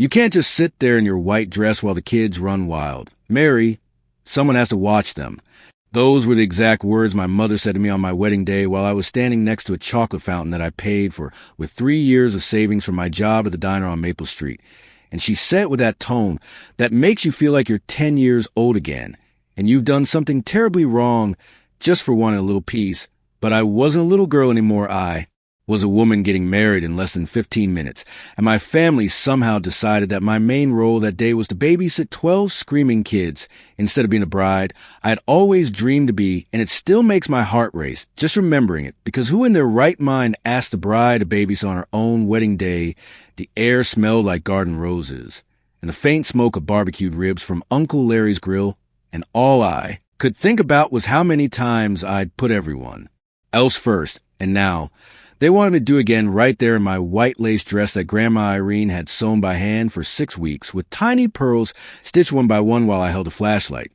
You can't just sit there in your white dress while the kids run wild. Mary, someone has to watch them. Those were the exact words my mother said to me on my wedding day while I was standing next to a chocolate fountain that I paid for with 3 years of savings from my job at the diner on Maple Street. And she said it with that tone that makes you feel like you're 10 years old again, and you've done something terribly wrong just for wanting a little peace. But I wasn't a little girl anymore. I was a woman getting married in less than 15 minutes, and my family somehow decided that my main role that day was to babysit 12 screaming kids instead of being a bride I had always dreamed to be, and it still makes my heart race just remembering it, because who in their right mind asked the bride to babysit on her own wedding day? The air smelled like garden roses, and the faint smoke of barbecued ribs from Uncle Larry's grill, and all I could think about was how many times I'd put everyone else first, and now they wanted me to do again right there in my white lace dress that Grandma Irene had sewn by hand for 6 weeks with tiny pearls stitched one by one while I held a flashlight,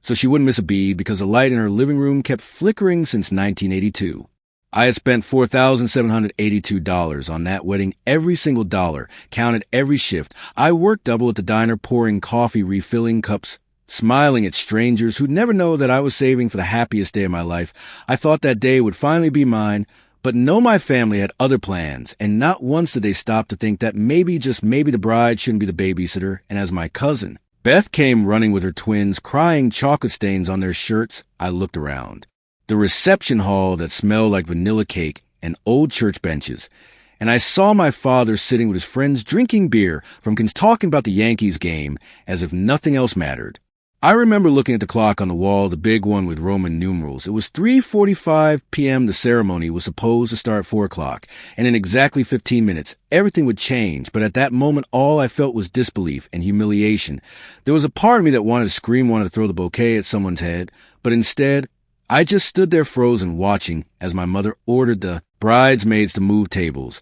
so she wouldn't miss a bead because the light in her living room kept flickering since 1982. I had spent $4,782 on that wedding, every single dollar, counted every shift. I worked double at the diner, pouring coffee, refilling cups, smiling at strangers who'd never know that I was saving for the happiest day of my life. I thought that day would finally be mine, but no, my family had other plans, and not once did they stop to think that maybe, just maybe, the bride shouldn't be the babysitter. And as my cousin Beth came running with her twins, crying chocolate stains on their shirts, I looked around. The reception hall that smelled like vanilla cake and old church benches, and I saw my father sitting with his friends drinking beer from talking about the Yankees game as if nothing else mattered. I remember looking at the clock on the wall, the big one with Roman numerals. It was 3:45 p.m. The ceremony was supposed to start at 4 o'clock, and in exactly 15 minutes, everything would change. But at that moment, all I felt was disbelief and humiliation. There was a part of me that wanted to scream, wanted to throw the bouquet at someone's head, but instead, I just stood there frozen, watching as my mother ordered the bridesmaids to move tables.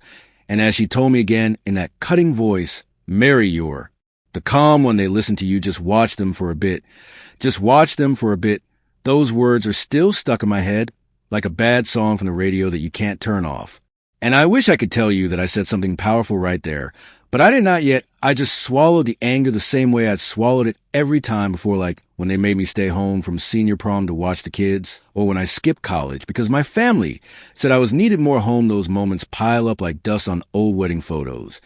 And as she told me again in that cutting voice, "Mary, you're the calm when they listen to you, just watch them for a bit. Just watch them for a bit." Those words are still stuck in my head, like a bad song from the radio that you can't turn off. And I wish I could tell you that I said something powerful right there, but I did not yet. I just swallowed the anger the same way I'd swallowed it every time before, like when they made me stay home from senior prom to watch the kids, or when I skipped college because my family said I was needed more home. Those moments pile up like dust on old wedding photos.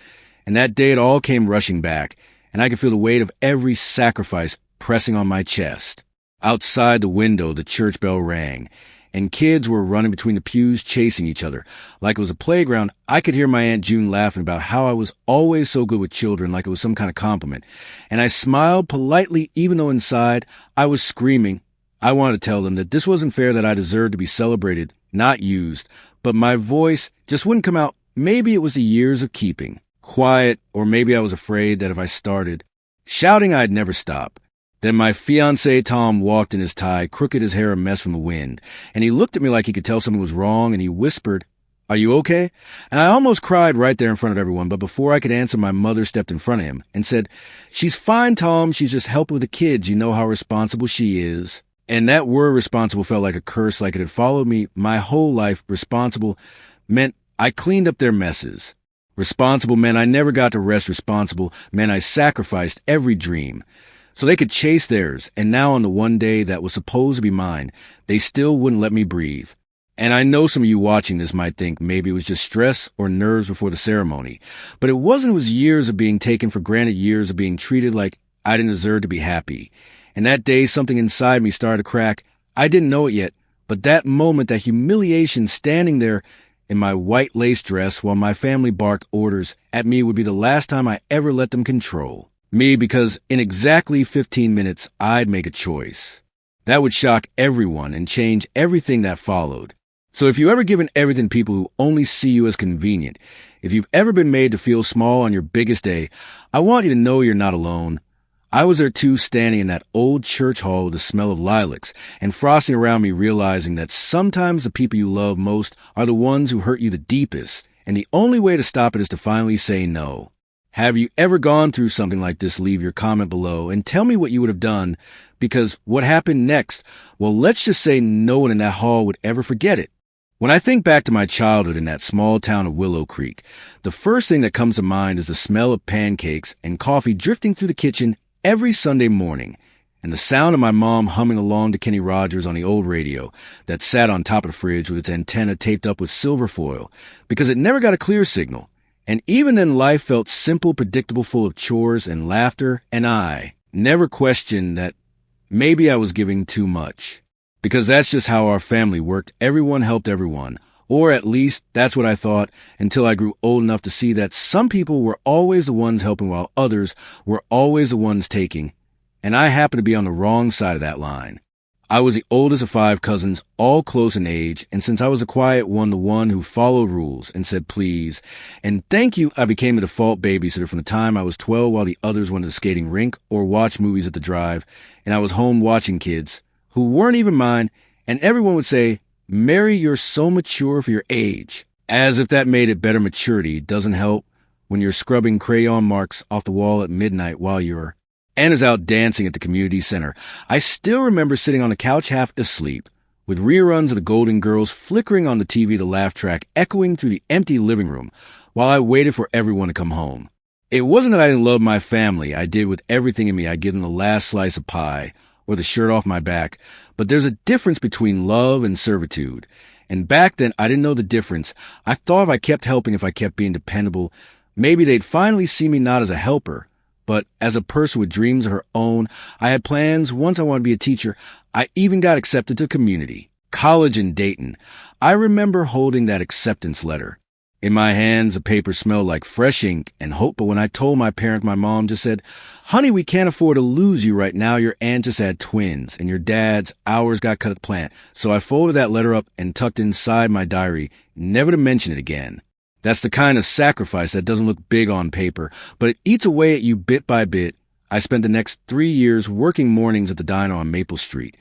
And that day it all came rushing back, and I could feel the weight of every sacrifice pressing on my chest. Outside the window, the church bell rang, and kids were running between the pews chasing each other. Like it was a playground, I could hear my Aunt June laughing about how I was always so good with children, like it was some kind of compliment. And I smiled politely, even though inside I was screaming. I wanted to tell them that this wasn't fair, that I deserved to be celebrated, not used. But my voice just wouldn't come out. Maybe it was the years of keeping quiet, or maybe I was afraid that if I started shouting, I'd never stop. Then my fiancé Tom walked in his tie, crooked, his hair a mess from the wind, and he looked at me like he could tell something was wrong, and he whispered, "Are you okay?" And I almost cried right there in front of everyone, but before I could answer, my mother stepped in front of him and said, "She's fine, Tom. She's just helping with the kids. You know how responsible she is." And that word responsible felt like a curse, like it had followed me my whole life. Responsible meant I cleaned up their messes. Responsible meant I never got to rest. Responsible meant I sacrificed every dream so they could chase theirs. And now on the one day that was supposed to be mine, they still wouldn't let me breathe. And I know some of you watching this might think maybe it was just stress or nerves before the ceremony. But it wasn't. It was years of being taken for granted, years of being treated like I didn't deserve to be happy. And that day, something inside me started to crack. I didn't know it yet, but that moment, that humiliation, standing there in my white lace dress while my family barked orders at me, would be the last time I ever let them control me, because in exactly 15 minutes, I'd make a choice that would shock everyone and change everything that followed. So if you've ever given everything to people who only see you as convenient, if you've ever been made to feel small on your biggest day, I want you to know you're not alone. I was there too, standing in that old church hall with the smell of lilacs and frosting around me, realizing that sometimes the people you love most are the ones who hurt you the deepest, and the only way to stop it is to finally say no. Have you ever gone through something like this? Leave your comment below and tell me what you would have done, because what happened next, well, let's just say no one in that hall would ever forget it. When I think back to my childhood in that small town of Willow Creek, the first thing that comes to mind is the smell of pancakes and coffee drifting through the kitchen every Sunday morning, and the sound of my mom humming along to Kenny Rogers on the old radio that sat on top of the fridge with its antenna taped up with silver foil, because it never got a clear signal. And even then life felt simple, predictable, full of chores and laughter, and I never questioned that maybe I was giving too much. Because that's just how our family worked. Everyone helped everyone. Or at least that's what I thought until I grew old enough to see that some people were always the ones helping while others were always the ones taking. And I happened to be on the wrong side of that line. I was the oldest of 5 cousins, all close in age, and since I was the quiet one, the one who followed rules and said please and thank you, I became the default babysitter from the time I was 12 while the others went to the skating rink or watched movies at the drive, and I was home watching kids who weren't even mine, and everyone would say, "Mary, you're so mature for your age." As if that made it better. Maturity doesn't help when you're scrubbing crayon marks off the wall at midnight while your Anna's out dancing at the community center. I still remember sitting on the couch half asleep, with reruns of the Golden Girls flickering on the TV, the laugh track echoing through the empty living room, while I waited for everyone to come home. It wasn't that I didn't love my family. I did with everything in me. I'd give them the last slice of pie, or the shirt off my back, but there's a difference between love and servitude. And back then, I didn't know the difference. I thought if I kept helping, if I kept being dependable, maybe they'd finally see me not as a helper, but as a person with dreams of her own. I had plans. Once I wanted to be a teacher. I even got accepted to community college in Dayton. I remember holding that acceptance letter. In my hands, the paper smelled like fresh ink and hope, but when I told my parents, my mom just said, "Honey, we can't afford to lose you right now. Your aunt just had twins, and your dad's hours got cut at the plant." So I folded that letter up and tucked inside my diary, never to mention it again. That's the kind of sacrifice that doesn't look big on paper, but it eats away at you bit by bit. I spent the next 3 years working mornings at the diner on Maple Street,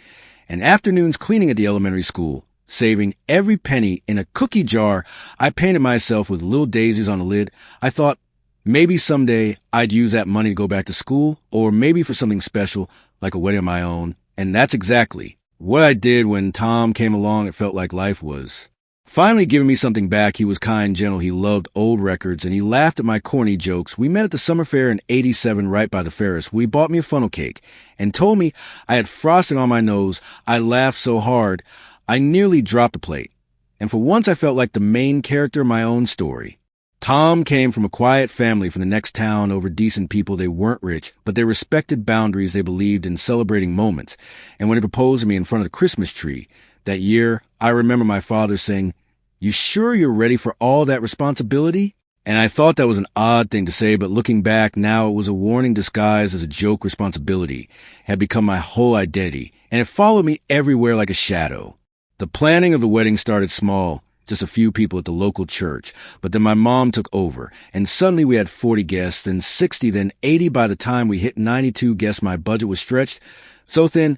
and afternoons cleaning at the elementary school. Saving every penny in a cookie jar I painted myself with little daisies on the lid. I thought maybe someday I'd use that money to go back to school, or maybe for something special like a wedding of my own. And that's exactly what I did. When Tom came along, it felt like life was finally giving me something back. He was kind, gentle. He loved old records, and he laughed at my corny jokes. We met at the summer fair in '87 right by the Ferris. We bought me a funnel cake and told me I had frosting on my nose. I laughed so hard I nearly dropped the plate, and for once I felt like the main character of my own story. Tom came from a quiet family from the next town over decent people. They weren't rich, but they respected boundaries. They believed in celebrating moments. And when he proposed to me in front of the Christmas tree that year, I remember my father saying, "You sure you're ready for all that responsibility?" And I thought that was an odd thing to say, but looking back now, it was a warning disguised as a joke. Responsibility had become my whole identity, and it followed me everywhere like a shadow. The planning of the wedding started small, just a few people at the local church, but then my mom took over, and suddenly we had 40 guests, then 60, then 80. By the time we hit 92 guests, my budget was stretched so thin,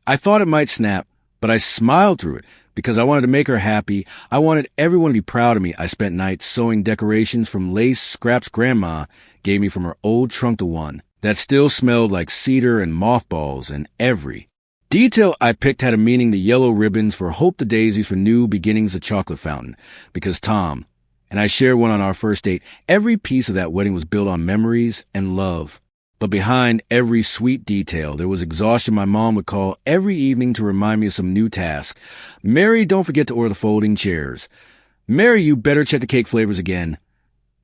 I thought it might snap, but I smiled through it because I wanted to make her happy. I wanted everyone to be proud of me. I spent nights sewing decorations from lace scraps Grandma gave me from her old trunk, the one that still smelled like cedar and mothballs, and every detail I picked had a meaning. The yellow ribbons for hope, the daisies for new beginnings, the chocolate fountain, because Tom and I shared one on our first date. Every piece of that wedding was built on memories and love. But behind every sweet detail, there was exhaustion. My mom would call every evening to remind me of some new task. "Mary, don't forget to order the folding chairs. Mary, you better check the cake flavors again.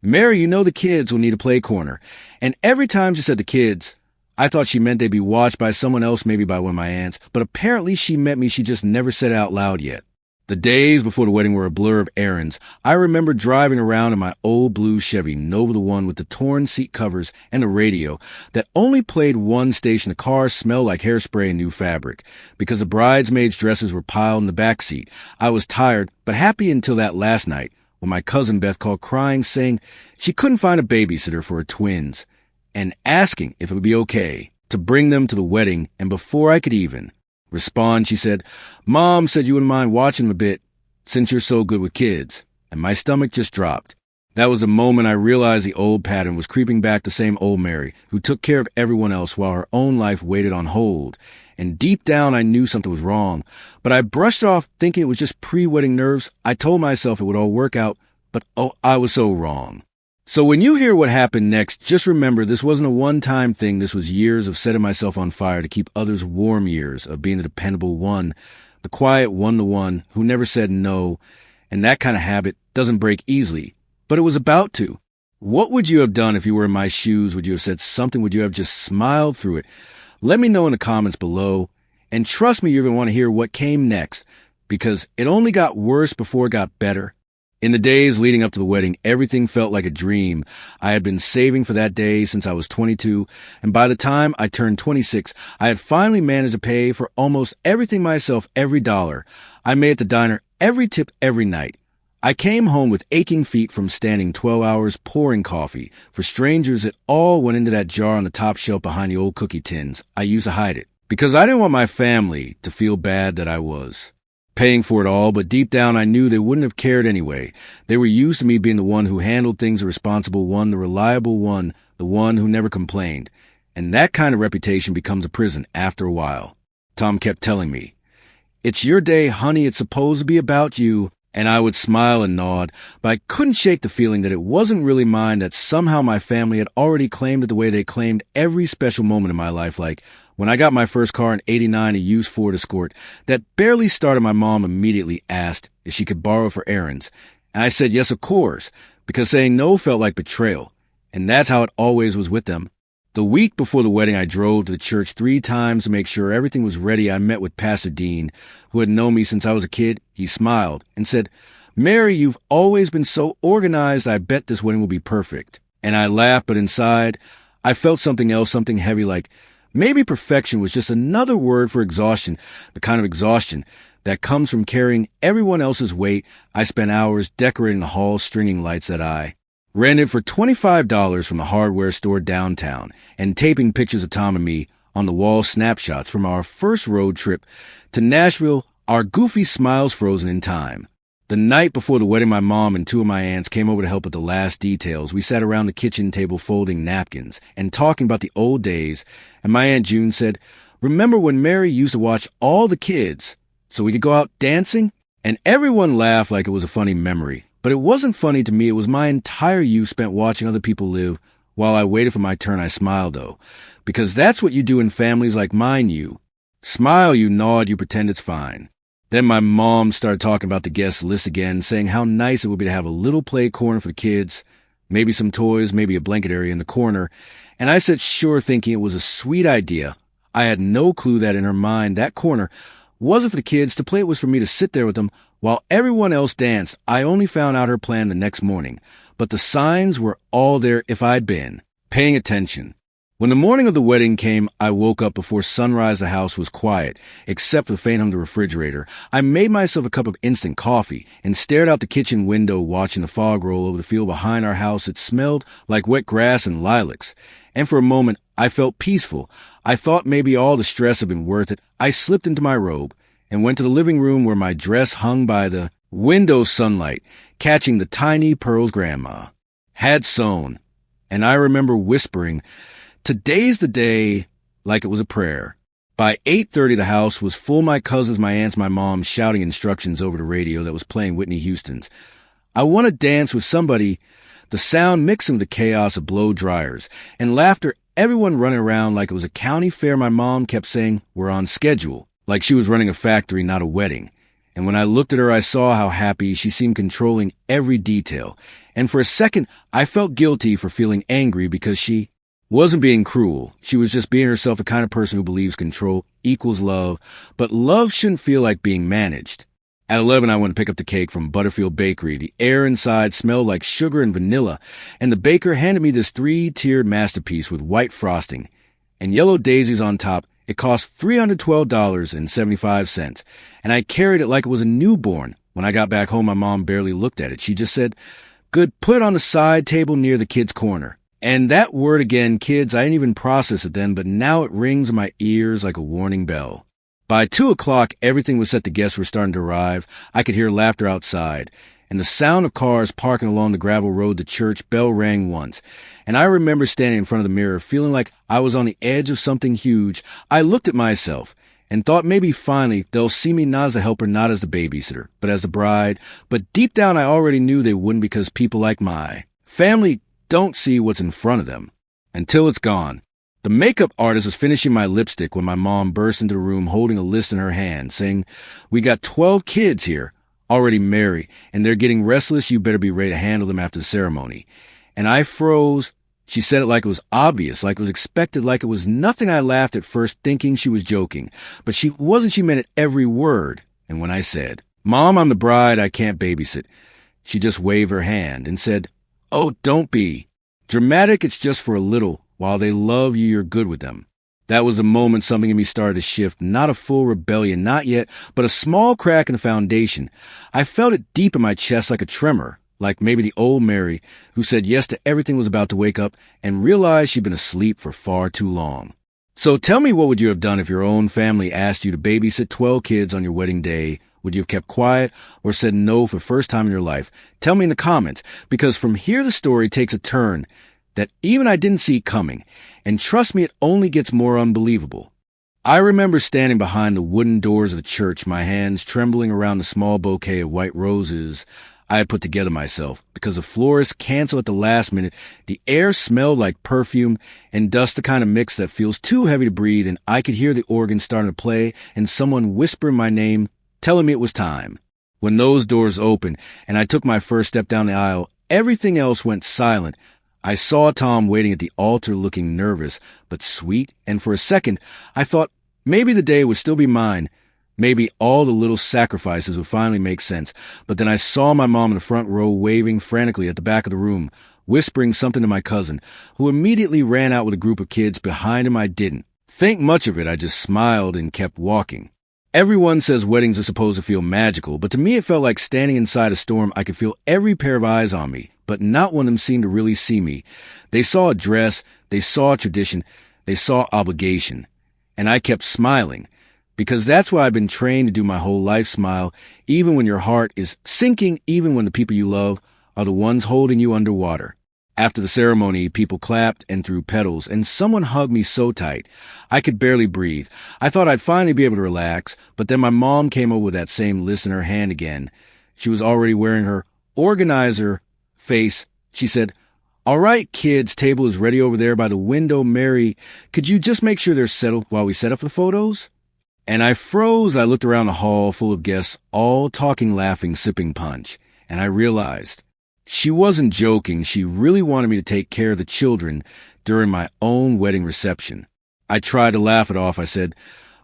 Mary, you know the kids will need a play corner." And every time she said the kids, I thought she meant they'd be watched by someone else, maybe by one of my aunts, but apparently she meant me. She just never said it out loud yet. The days before the wedding were a blur of errands. I remember driving around in my old blue Chevy Nova, the one with the torn seat covers and a radio that only played one station. The car smelled like hairspray and new fabric because the bridesmaids' dresses were piled in the back seat. I was tired, but happy until that last night when my cousin Beth called crying, saying she couldn't find a babysitter for her twins, and asking if it would be okay to bring them to the wedding. And before I could even respond, she said, "Mom said you wouldn't mind watching them a bit since you're so good with kids." And my stomach just dropped. That was the moment I realized the old pattern was creeping back, the same old Mary, who took care of everyone else while her own life waited on hold. And deep down, I knew something was wrong. But I brushed it off thinking it was just pre-wedding nerves. I told myself it would all work out, but I was so wrong. So when you hear what happened next, just remember this wasn't a one-time thing. This was years of setting myself on fire to keep others warm, years of being the dependable one, the quiet one, the one who never said no. And that kind of habit doesn't break easily. But it was about to. What would you have done if you were in my shoes? Would you have said something? Would you have just smiled through it? Let me know in the comments below. And trust me, you're going to want to hear what came next, because it only got worse before it got better. In the days leading up to the wedding, everything felt like a dream. I had been saving for that day since I was 22, and by the time I turned 26, I had finally managed to pay for almost everything myself, every dollar. I made at the diner every tip every night. I came home with aching feet from standing 12 hours pouring coffee. For strangers, it all went into that jar on the top shelf behind the old cookie tins. I used to hide it, because I didn't want my family to feel bad that I was paying for it all, but deep down I knew they wouldn't have cared anyway. They were used to me being the one who handled things, the responsible one, the reliable one, the one who never complained. And that kind of reputation becomes a prison after a while. Tom kept telling me, "It's your day, honey. It's supposed to be about you." And I would smile and nod, but I couldn't shake the feeling that it wasn't really mine, that somehow my family had already claimed it the way they claimed every special moment in my life. Like when I got my first car in '89, a used Ford Escort that barely started, my mom immediately asked if she could borrow for errands. And I said yes, of course, because saying no felt like betrayal. And that's how it always was with them. The week before the wedding, I drove to the church 3 times to make sure everything was ready. I met with Pastor Dean, who had known me since I was a kid. He smiled and said, "Mary, you've always been so organized. I bet this wedding will be perfect." And I laughed, but inside, I felt something else, something heavy, like maybe perfection was just another word for exhaustion, the kind of exhaustion that comes from carrying everyone else's weight. I spent hours decorating the hall, stringing lights that I rented for $25 from the hardware store downtown, and taping pictures of Tom and me on the wall, snapshots from our first road trip to Nashville, our goofy smiles frozen in time. The night before the wedding, my mom and 2 of my aunts came over to help with the last details. We sat around the kitchen table folding napkins and talking about the old days, and my Aunt June said, "Remember when Mary used to watch all the kids so we could go out dancing?" And everyone laughed like it was a funny memory. But it wasn't funny to me. It was my entire youth spent watching other people live while I waited for my turn. I smiled, though, because that's what you do in families like mine. You smile, you nod, you pretend it's fine. Then my mom started talking about the guest list again, saying how nice it would be to have a little play corner for the kids, maybe some toys, maybe a blanket area in the corner. And I said sure, thinking it was a sweet idea. I had no clue that in her mind, that corner wasn't for the kids to play. It was for me to sit there with them while everyone else danced. I only found out her plan the next morning, but the signs were all there if I'd been paying attention. When the morning of the wedding came, I woke up before sunrise. The house was quiet, except for the faint hum of the refrigerator. I made myself a cup of instant coffee and stared out the kitchen window, watching the fog roll over the field behind our house. It smelled like wet grass and lilacs, and for a moment, I felt peaceful. I thought maybe all the stress had been worth it. I slipped into my robe and went to the living room where my dress hung by the window sunlight, catching the tiny pearls Grandma had sewn. And I remember whispering, "Today's the day," like it was a prayer. By 8:30, the house was full. My cousins, my aunts, my mom shouting instructions over the radio that was playing Whitney Houston's "I Want to Dance with Somebody," the sound mixing with the chaos of blow dryers and laughter, everyone running around like it was a county fair. My mom kept saying, "We're on schedule," like she was running a factory, not a wedding. And when I looked at her, I saw how happy she seemed, controlling every detail. And for a second, I felt guilty for feeling angry, because she wasn't being cruel. She was just being herself, the kind of person who believes control equals love, but love shouldn't feel like being managed. At 11, I went to pick up the cake from Butterfield Bakery. The air inside smelled like sugar and vanilla, and the baker handed me this 3-tiered masterpiece with white frosting and yellow daisies on top. It cost $312.75, and I carried it like it was a newborn. When I got back home, my mom barely looked at it. She just said, "Good, put it on the side table near the kids' corner." And that word again, kids, I didn't even process it then, but now it rings in my ears like a warning bell. By 2 o'clock, everything was set. The guests were starting to arrive. I could hear laughter outside, and the sound of cars parking along the gravel road to church bell rang once. And I remember standing in front of the mirror, feeling like I was on the edge of something huge. I looked at myself and thought maybe finally they'll see me not as a helper, not as the babysitter, but as the bride. But deep down I already knew they wouldn't, because people like my family don't see what's in front of them until it's gone. The makeup artist was finishing my lipstick when my mom burst into the room holding a list in her hand, saying, "We got 12 kids here, already married, and they're getting restless. You better be ready to handle them after the ceremony." And I froze. She said it like it was obvious, like it was expected, like it was nothing. I laughed at first, thinking she was joking, but she wasn't. She meant it every word. And when I said, "Mom, I'm the bride, I can't babysit," she just waved her hand and said, "Oh, don't be dramatic. It's just for a little. While they love you, you're good with them." That was the moment something in me started to shift. Not a full rebellion, not yet, but a small crack in the foundation. I felt it deep in my chest like a tremor, like maybe the old Mary who said yes to everything was about to wake up and realized she'd been asleep for far too long. So tell me, what would you have done if your own family asked you to babysit 12 kids on your wedding day? Would you have kept quiet or said no for the first time in your life? Tell me in the comments, because from here the story takes a turn that even I didn't see coming, and trust me, it only gets more unbelievable. I remember standing behind the wooden doors of the church, my hands trembling around the small bouquet of white roses I had put together myself, because the florist canceled at the last minute. The air smelled like perfume and dust, the kind of mix that feels too heavy to breathe, and I could hear the organ starting to play and someone whispering my name, telling me it was time. When those doors opened and I took my first step down the aisle, everything else went silent. I saw Tom waiting at the altar, looking nervous but sweet, and for a second I thought maybe the day would still be mine. Maybe all the little sacrifices would finally make sense. But then I saw my mom in the front row waving frantically at the back of the room, whispering something to my cousin, who immediately ran out with a group of kids behind him. I didn't think much of it. I just smiled and kept walking. Everyone says weddings are supposed to feel magical, but to me it felt like standing inside a storm. I could feel every pair of eyes on me, but not one of them seemed to really see me. They saw a dress, they saw a tradition, they saw obligation. And I kept smiling, because that's why I've been trained to do my whole life. Smile, even when your heart is sinking, even when the people you love are the ones holding you underwater. After the ceremony, people clapped and threw petals, and someone hugged me so tight I could barely breathe. I thought I'd finally be able to relax, but then my mom came over with that same list in her hand again. She was already wearing her organizer face. She said, "All right, kids, table is ready over there by the window. Mary, could you just make sure they're settled while we set up the photos?" And I froze. I looked around the hall full of guests, all talking, laughing, sipping punch, and I realized she wasn't joking. She really wanted me to take care of the children during my own wedding reception. I tried to laugh it off. I said,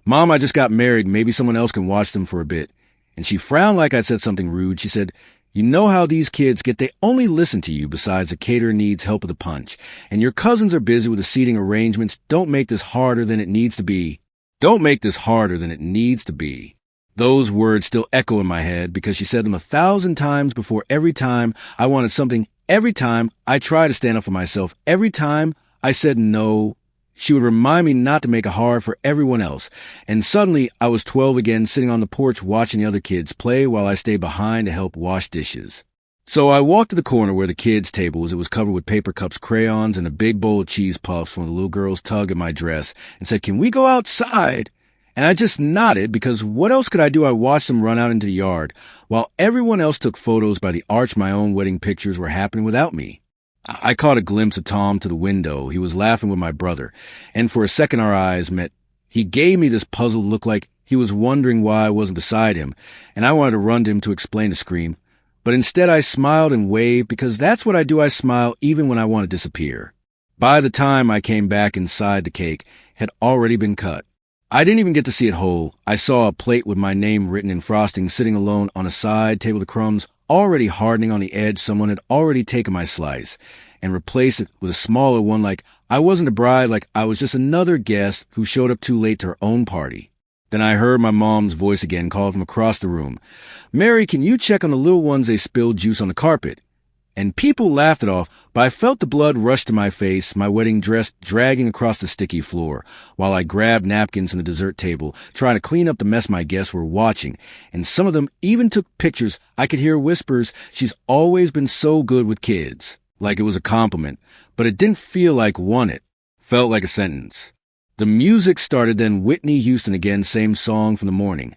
"Mom, I just got married. Maybe someone else can watch them for a bit." And she frowned like I said something rude. She said, "You know how these kids get. They only listen to you. Besides, the caterer needs help with the punch, and your cousins are busy with the seating arrangements. Don't make this harder than it needs to be. Don't make this harder than it needs to be." Those words still echo in my head because she said them 1,000 times before. Every time I wanted something, every time I tried to stand up for myself, every time I said no, she would remind me not to make it hard for everyone else. And suddenly I was 12 again, sitting on the porch watching the other kids play while I stayed behind to help wash dishes. So I walked to the corner where the kids' table was. It was covered with paper cups, crayons, and a big bowl of cheese puffs from the little girl's tug at my dress, and said, "Can we go outside?" And I just nodded, because what else could I do? I watched them run out into the yard, while everyone else took photos by the arch. My own wedding pictures were happening without me. I caught a glimpse of Tom to the window. He was laughing with my brother, and for a second our eyes met. He gave me this puzzled look, like he was wondering why I wasn't beside him, and I wanted to run to him to explain the scream. But instead I smiled and waved, because that's what I do. I smile even when I want to disappear. By the time I came back inside, the cake had already been cut. I didn't even get to see it whole. I saw a plate with my name written in frosting sitting alone on a side table, the crumbs already hardening on the edge. Someone had already taken my slice and replaced it with a smaller one, like I wasn't a bride, like I was just another guest who showed up too late to her own party. Then I heard my mom's voice again, called from across the room. "Mary, can you check on the little ones? They spilled juice on the carpet." And people laughed it off, but I felt the blood rush to my face, my wedding dress dragging across the sticky floor, while I grabbed napkins from the dessert table, trying to clean up the mess my guests were watching. And some of them even took pictures. I could hear whispers, "She's always been so good with kids," like it was a compliment, but it didn't feel like one it. Felt like a sentence. The music started, then Whitney Houston again, same song from the morning.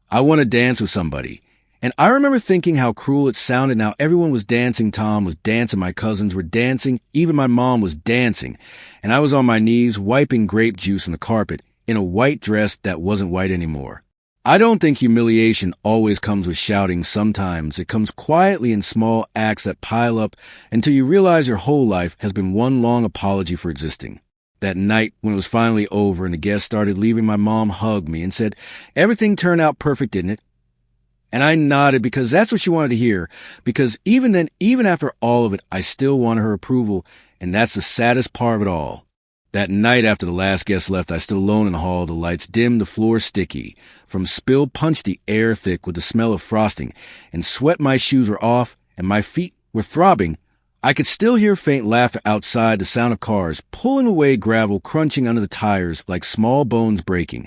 I Want to Dance with Somebody. And I remember thinking how cruel it sounded. Now everyone was dancing. Tom was dancing. My cousins were dancing. Even my mom was dancing. And I was on my knees wiping grape juice on the carpet in a white dress that wasn't white anymore. I don't think humiliation always comes with shouting. Sometimes it comes quietly in small acts that pile up until you realize your whole life has been one long apology for existing. That night, when it was finally over and the guests started leaving, my mom hugged me and said, "Everything turned out perfect, didn't it?" And I nodded because that's what she wanted to hear. Because even then, even after all of it, I still wanted her approval. And that's the saddest part of it all. That night after the last guest left, I stood alone in the hall, the lights dim, the floor sticky. From spilled punch, the air thick with the smell of frosting. And sweat, my shoes were off, and my feet were throbbing. I could still hear faint laughter outside, the sound of cars pulling away gravel, crunching under the tires like small bones breaking.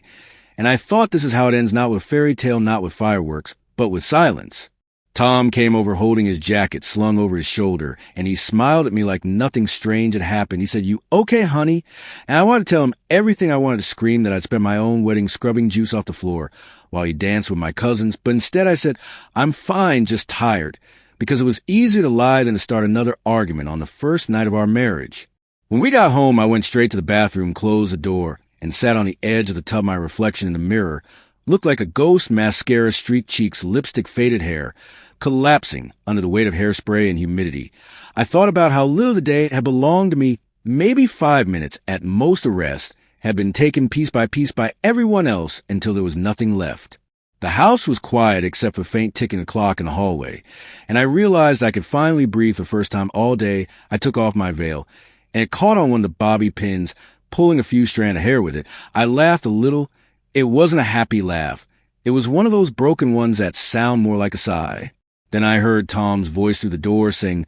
And I thought this is how it ends, not with fairy tale, not with fireworks, but with silence. Tom came over holding his jacket slung over his shoulder, and he smiled at me like nothing strange had happened. He said, "You okay, honey?" And I wanted to tell him everything I wanted to scream, that I'd spent my own wedding scrubbing juice off the floor while he danced with my cousins. But instead I said, "I'm fine, just tired," because it was easier to lie than to start another argument on the first night of our marriage. When we got home, I went straight to the bathroom, closed the door, and sat on the edge of the tub. My reflection in the mirror looked like a ghost, mascara, streaked cheeks, lipstick, faded hair, collapsing under the weight of hairspray and humidity. I thought about how little the day had belonged to me. Maybe 5 minutes, at most, a rest, had been taken piece by everyone else until there was nothing left. The house was quiet except for faint ticking of the clock in the hallway, and I realized I could finally breathe for the first time all day. I took off my veil, and it caught on one of the bobby pins, pulling a few strands of hair with it. I laughed a little. It wasn't a happy laugh. It was one of those broken ones that sound more like a sigh. Then I heard Tom's voice through the door saying,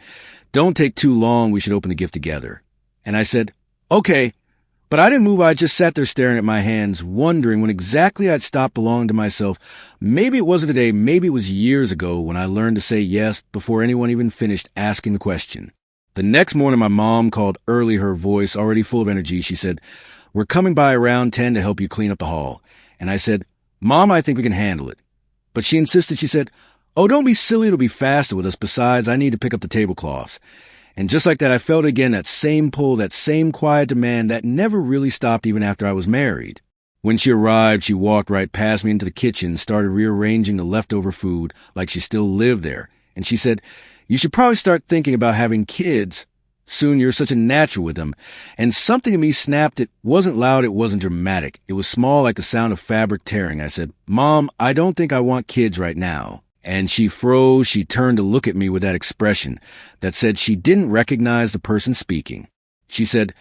"Don't take too long, we should open the gift together." And I said, "Okay." But I didn't move. I just sat there staring at my hands, wondering when exactly I'd stopped belonging to myself. Maybe it wasn't today, maybe it was years ago when I learned to say yes before anyone even finished asking the question. The next morning, my mom called early, her voice already full of energy. She said, "We're coming by around 10 to help you clean up the hall." And I said, "Mom, I think we can handle it." But she insisted. She said, "Oh, don't be silly. It'll be faster with us. Besides, I need to pick up the tablecloths." And just like that, I felt again that same pull, that same quiet demand that never really stopped even after I was married. When she arrived, she walked right past me into the kitchen, started rearranging the leftover food like she still lived there. And she said, "You should probably start thinking about having kids. Soon you're such a natural with them." And something in me snapped. It wasn't loud, it wasn't dramatic. It was small, like the sound of fabric tearing. I said, "Mom, I don't think I want kids right now." And she froze. She turned to look at me with that expression that said she didn't recognize the person speaking. She said,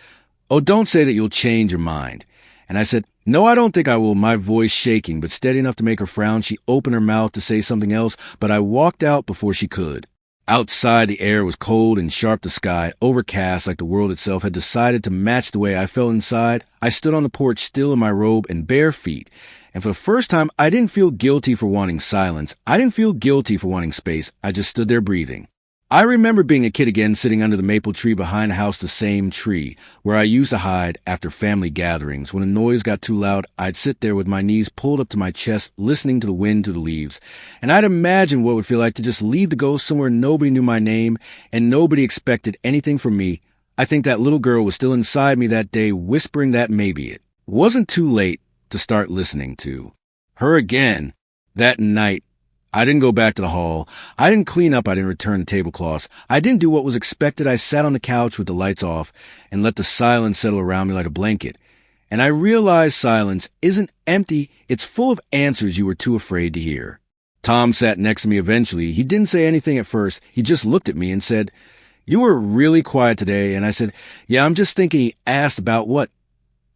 "Oh, don't say that you'll change your mind." And I said, "No, I don't think I will," my voice shaking, but steady enough to make her frown. She opened her mouth to say something else, but I walked out before she could. Outside, the air was cold and sharp, the sky overcast like the world itself had decided to match the way I felt inside. I stood on the porch still in my robe and bare feet, and for the first time, I didn't feel guilty for wanting silence. I didn't feel guilty for wanting space. I just stood there breathing. I remember being a kid again, sitting under the maple tree behind the house, the same tree where I used to hide after family gatherings. When the noise got too loud, I'd sit there with my knees pulled up to my chest, listening to the wind through the leaves. And I'd imagine what it would feel like to just leave to go somewhere nobody knew my name and nobody expected anything from me. I think that little girl was still inside me that day, whispering that maybe it wasn't too late to start listening to her again. That night, I didn't go back to the hall. I didn't clean up. I didn't return the tablecloths. I didn't do what was expected. I sat on the couch with the lights off and let the silence settle around me like a blanket. And I realized silence isn't empty. It's full of answers you were too afraid to hear. Tom sat next to me eventually. He didn't say anything at first. He just looked at me and said, "You were really quiet today." And I said, "Yeah, I'm just thinking." He asked, "About what?"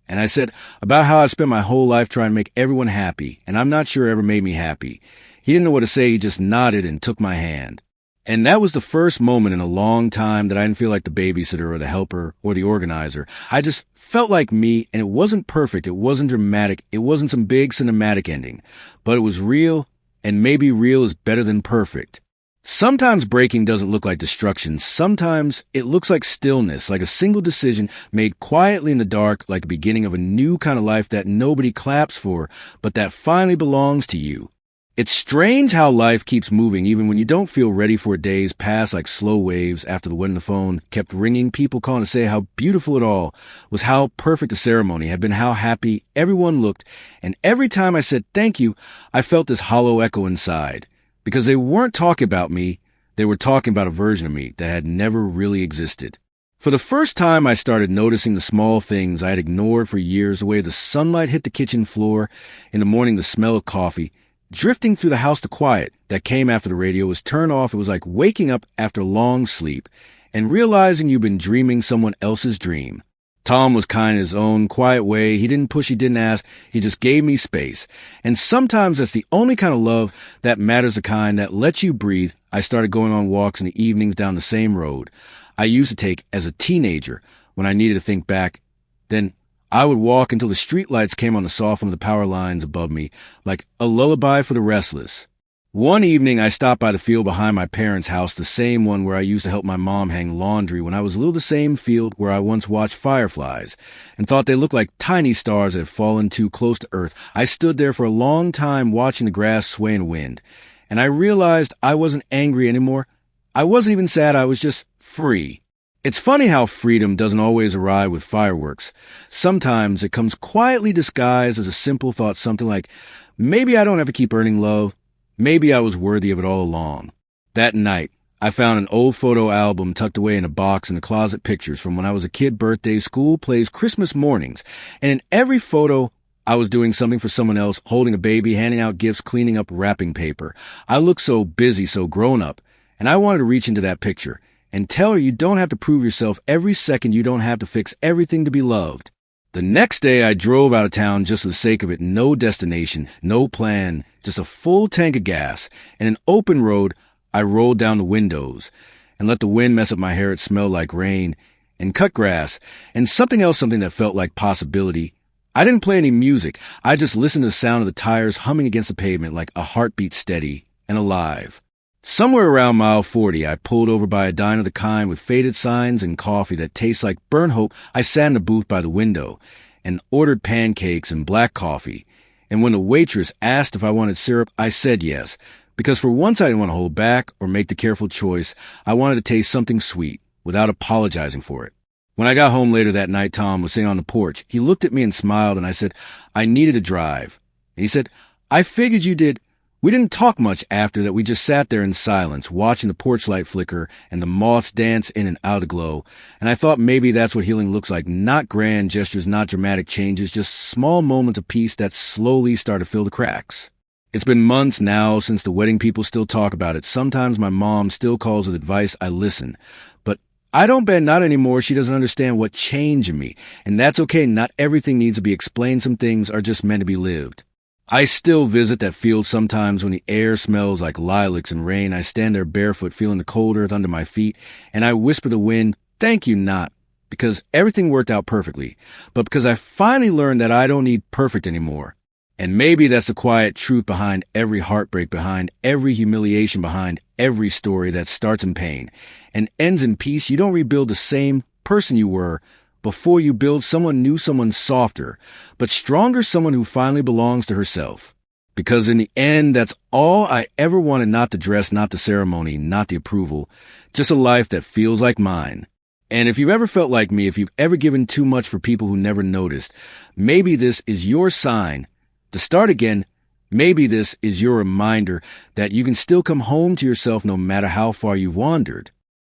And I said, "About how I've spent my whole life trying to make everyone happy, and I'm not sure it ever made me happy." He didn't know what to say. He just nodded and took my hand. And that was the first moment in a long time that I didn't feel like the babysitter or the helper or the organizer. I just felt like me, and it wasn't perfect. It wasn't dramatic. It wasn't some big cinematic ending. But it was real, and maybe real is better than perfect. Sometimes breaking doesn't look like destruction. Sometimes it looks like stillness, like a single decision made quietly in the dark, like the beginning of a new kind of life that nobody claps for, but that finally belongs to you. It's strange how life keeps moving even when you don't feel ready for it. Days pass like slow waves after the phone kept ringing, people calling to say how beautiful it all was, how perfect the ceremony had been, how happy everyone looked. And every time I said thank you, I felt this hollow echo inside. Because they weren't talking about me, they were talking about a version of me that had never really existed. For the first time, I started noticing the small things I had ignored for years, the way the sunlight hit the kitchen floor, in the morning the smell of coffee. Drifting through the house, the quiet that came after the radio was turned off. It was like waking up after long sleep and realizing you've been dreaming someone else's dream. Tom was kind in his own quiet way. He didn't push, he didn't ask. He just gave me space. And sometimes that's the only kind of love that matters, the kind that lets you breathe. I started going on walks in the evenings down the same road I used to take as a teenager when I needed to think back. Then I would walk until the streetlights came on to soften the power lines above me, like a lullaby for the restless. One evening, I stopped by the field behind my parents' house, the same one where I used to help my mom hang laundry when I was little, the same field where I once watched fireflies and thought they looked like tiny stars that had fallen too close to earth. I stood there for a long time watching the grass sway in the wind, and I realized I wasn't angry anymore. I wasn't even sad. I was just free. It's funny how freedom doesn't always arrive with fireworks. Sometimes it comes quietly disguised as a simple thought, something like, maybe I don't have to keep earning love. Maybe I was worthy of it all along. That night, I found an old photo album tucked away in a box in the closet, pictures from when I was a kid, birthdays, school plays, Christmas mornings. And in every photo, I was doing something for someone else, holding a baby, handing out gifts, cleaning up wrapping paper. I looked so busy, so grown up, and I wanted to reach into that picture and tell her you don't have to prove yourself every second. You don't have to fix everything to be loved. The next day, I drove out of town just for the sake of it. No destination, no plan, just a full tank of gas. And an open road, I rolled down the windows and let the wind mess up my hair. It smelled like rain and cut grass and something else, something that felt like possibility. I didn't play any music. I just listened to the sound of the tires humming against the pavement like a heartbeat, steady and alive. Somewhere around mile 40, I pulled over by a diner, the kind with faded signs and coffee that tastes like burnt hope. I sat in a booth by the window and ordered pancakes and black coffee. And when the waitress asked if I wanted syrup, I said yes, because for once I didn't want to hold back or make the careful choice. I wanted to taste something sweet without apologizing for it. When I got home later that night, Tom was sitting on the porch. He looked at me and smiled, and I said, I needed to drive. And he said, I figured you did. We didn't talk much after that. We just sat there in silence, watching the porch light flicker and the moths dance in and out of the glow. And I thought maybe that's what healing looks like. Not grand gestures, not dramatic changes, just small moments of peace that slowly start to fill the cracks. It's been months now since the wedding. People still talk about it. Sometimes my mom still calls with advice. I listen. But I don't bet not anymore. She doesn't understand what changed in me. And that's okay. Not everything needs to be explained. Some things are just meant to be lived. I still visit that field sometimes when the air smells like lilacs and rain. I stand there barefoot, feeling the cold earth under my feet, and I whisper to the wind, thank you, not because everything worked out perfectly, but because I finally learned that I don't need perfect anymore. And maybe that's the quiet truth behind every heartbreak, behind every humiliation, behind every story that starts in pain and ends in peace. You don't rebuild the same person you were before. You build someone new, someone softer, but stronger, someone who finally belongs to herself. Because in the end, that's all I ever wanted, not the dress, not the ceremony, not the approval, just a life that feels like mine. And if you've ever felt like me, if you've ever given too much for people who never noticed, maybe this is your sign to start again. Maybe this is your reminder that you can still come home to yourself no matter how far you've wandered.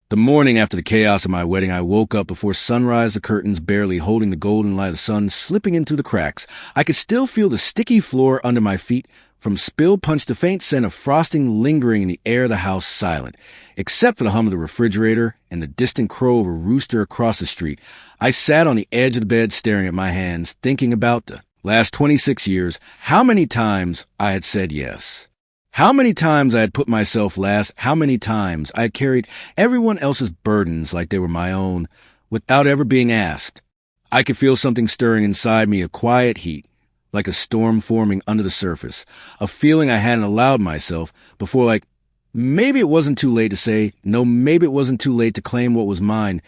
The morning after the chaos of my wedding, I woke up before sunrise, the curtains barely holding the golden light of the sun slipping in through the cracks. I could still feel the sticky floor under my feet. From spilled punch, the faint scent of frosting lingering in the air, the house silent, except for the hum of the refrigerator and the distant crow of a rooster across the street. I sat on the edge of the bed staring at my hands, thinking about the last 26 years, how many times I had said yes. How many times I had put myself last, how many times I had carried everyone else's burdens like they were my own, without ever being asked. I could feel something stirring inside me, a quiet heat, like a storm forming under the surface, a feeling I hadn't allowed myself before, like maybe it wasn't too late to say, no, maybe it wasn't too late to claim what was mine.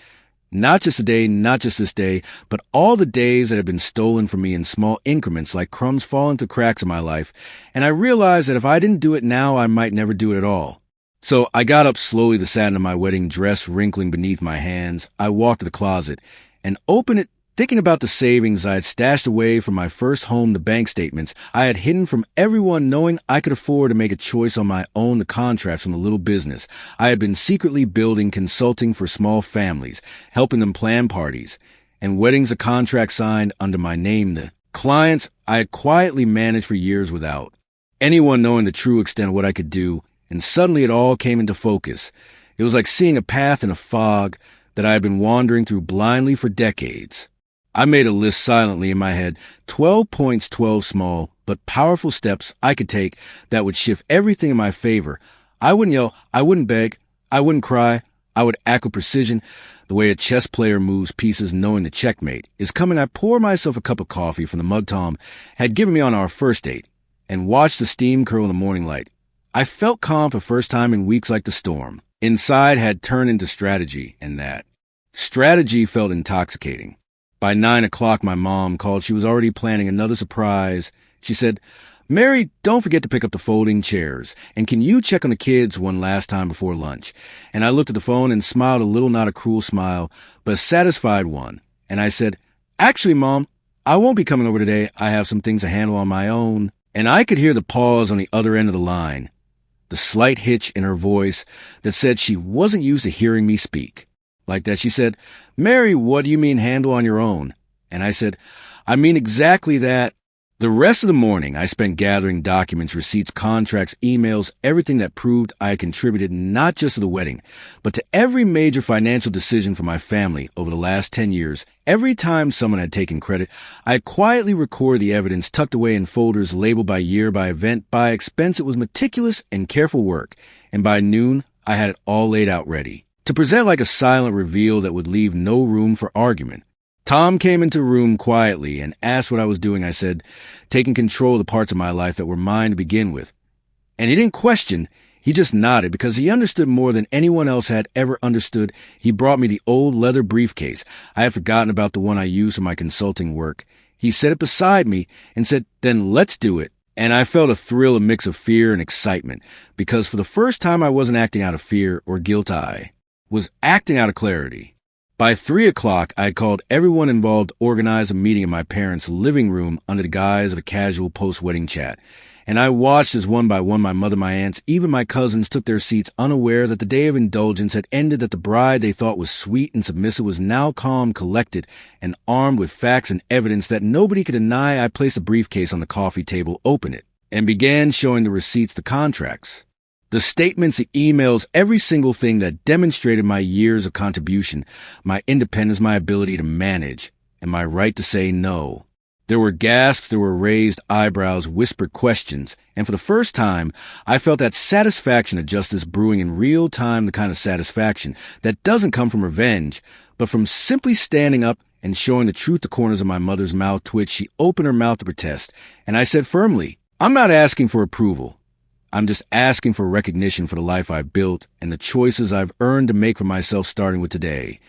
Not just today, not just this day, but all the days that had been stolen from me in small increments like crumbs fall into cracks in my life, and I realized that if I didn't do it now, I might never do it at all. So I got up slowly, the satin of my wedding dress wrinkling beneath my hands. I walked to the closet and opened it, thinking about the savings I had stashed away from my first home, the bank statements I had hidden from everyone, knowing I could afford to make a choice on my own, the contracts from the little business I had been secretly building, consulting for small families, helping them plan parties, and weddings, a contract signed under my name, the clients I had quietly managed for years without anyone knowing the true extent of what I could do, and suddenly it all came into focus. It was like seeing a path in a fog that I had been wandering through blindly for decades. I made a list silently in my head, 12 points, 12 small but powerful steps I could take that would shift everything in my favor. I wouldn't yell, I wouldn't beg, I wouldn't cry, I would act with precision, the way a chess player moves pieces knowing the checkmate is coming. I poured myself a cup of coffee from the mug Tom had given me on our first date and watched the steam curl in the morning light. I felt calm for the first time in weeks, like the storm inside had turned into strategy, and that strategy felt intoxicating. By 9 o'clock, my mom called. She was already planning another surprise. She said, "Mary, don't forget to pick up the folding chairs. And can you check on the kids one last time before lunch?" And I looked at the phone and smiled a little, not a cruel smile, but a satisfied one. And I said, "Actually, Mom, I won't be coming over today. I have some things to handle on my own." And I could hear the pause on the other end of the line, the slight hitch in her voice that said she wasn't used to hearing me speak. Like that, she said, "Mary, what do you mean handle on your own?" And I said, "I mean exactly that." The rest of the morning, I spent gathering documents, receipts, contracts, emails, everything that proved I had contributed not just to the wedding, but to every major financial decision for my family over the last 10 years. Every time someone had taken credit, I had quietly recorded the evidence tucked away in folders labeled by year, by event, by expense. It was meticulous and careful work, and by noon, I had it all laid out ready to present like a silent reveal that would leave no room for argument. Tom came into the room quietly and asked what I was doing. I said, taking control of the parts of my life that were mine to begin with. And he didn't question, he just nodded because he understood more than anyone else had ever understood. He brought me the old leather briefcase. I had forgotten about the one I used for my consulting work. He set it beside me and said, "Then let's do it." And I felt a thrill, a mix of fear and excitement, because for the first time I wasn't acting out of fear or guilt. I was acting out of clarity. By 3 o'clock, I had called everyone involved, organized a meeting in my parents' living room under the guise of a casual post-wedding chat. And I watched as one by one my mother, my aunts, even my cousins took their seats, unaware that the day of indulgence had ended, that the bride they thought was sweet and submissive was now calm, collected, and armed with facts and evidence that nobody could deny. I placed a briefcase on the coffee table, opened it, and began showing the receipts, the contracts, the statements, the emails, every single thing that demonstrated my years of contribution, my independence, my ability to manage, and my right to say no. There were gasps, there were raised eyebrows, whispered questions, and for the first time, I felt that satisfaction of justice brewing in real time, the kind of satisfaction that doesn't come from revenge, but from simply standing up and showing the truth. The corners of my mother's mouth twitched. She opened her mouth to protest, and I said firmly, "I'm not asking for approval. I'm just asking for recognition for the life I've built and the choices I've earned to make for myself starting with today."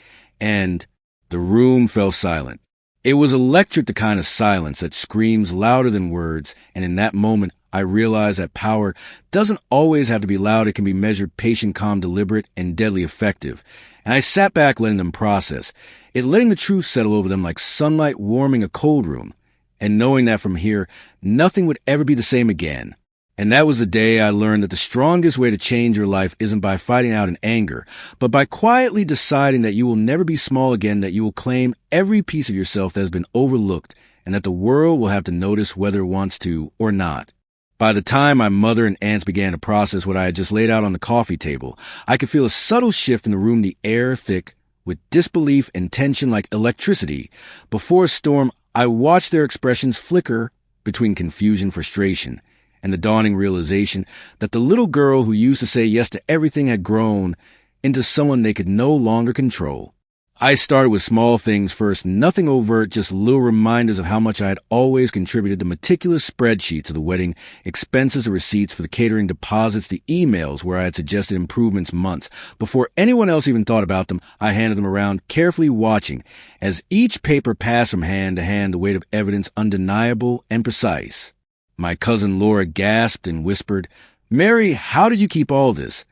And the room fell silent. It was electric, the kind of silence that screams louder than words, and in that moment, I realized that power doesn't always have to be loud. It can be measured, patient, calm, deliberate, and deadly effective. And I sat back, letting them process it, letting the truth settle over them like sunlight warming a cold room, and knowing that from here, nothing would ever be the same again. And that was the day I learned that the strongest way to change your life isn't by fighting out in anger, but by quietly deciding that you will never be small again, that you will claim every piece of yourself that has been overlooked, and that the world will have to notice whether it wants to or not. By the time my mother and aunts began to process what I had just laid out on the coffee table, I could feel a subtle shift in the room, the air thick with disbelief and tension like electricity. Before a storm, I watched their expressions flicker between confusion and frustration. and the dawning realization that the little girl who used to say yes to everything had grown into someone they could no longer control. I started with small things first, nothing overt, just little reminders of how much I had always contributed: the meticulous spreadsheets of the wedding, expenses, the receipts for the catering, deposits, the emails where I had suggested improvements months before anyone else even thought about them. I handed them around, carefully watching as each paper passed from hand to hand, the weight of evidence undeniable and precise. My cousin Laura gasped and whispered, "Mary, how did you keep all this?"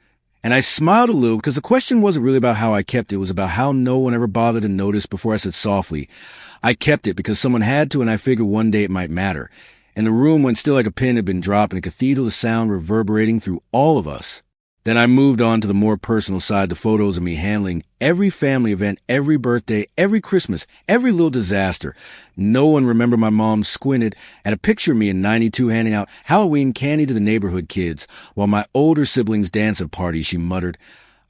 And I smiled a little because the question wasn't really about how I kept it. It was about how no one ever bothered to notice. Before I said softly, "I kept it because someone had to, and I figured one day it might matter." And the room went still like a pin had been dropped in a cathedral, the sound reverberating through all of us. Then I moved on to the more personal side, the photos of me handling every family event, every birthday, every Christmas, every little disaster. No one remembered my mom squinted at a picture of me in '92 handing out Halloween candy to the neighborhood kids, while my older siblings danced at parties. She muttered,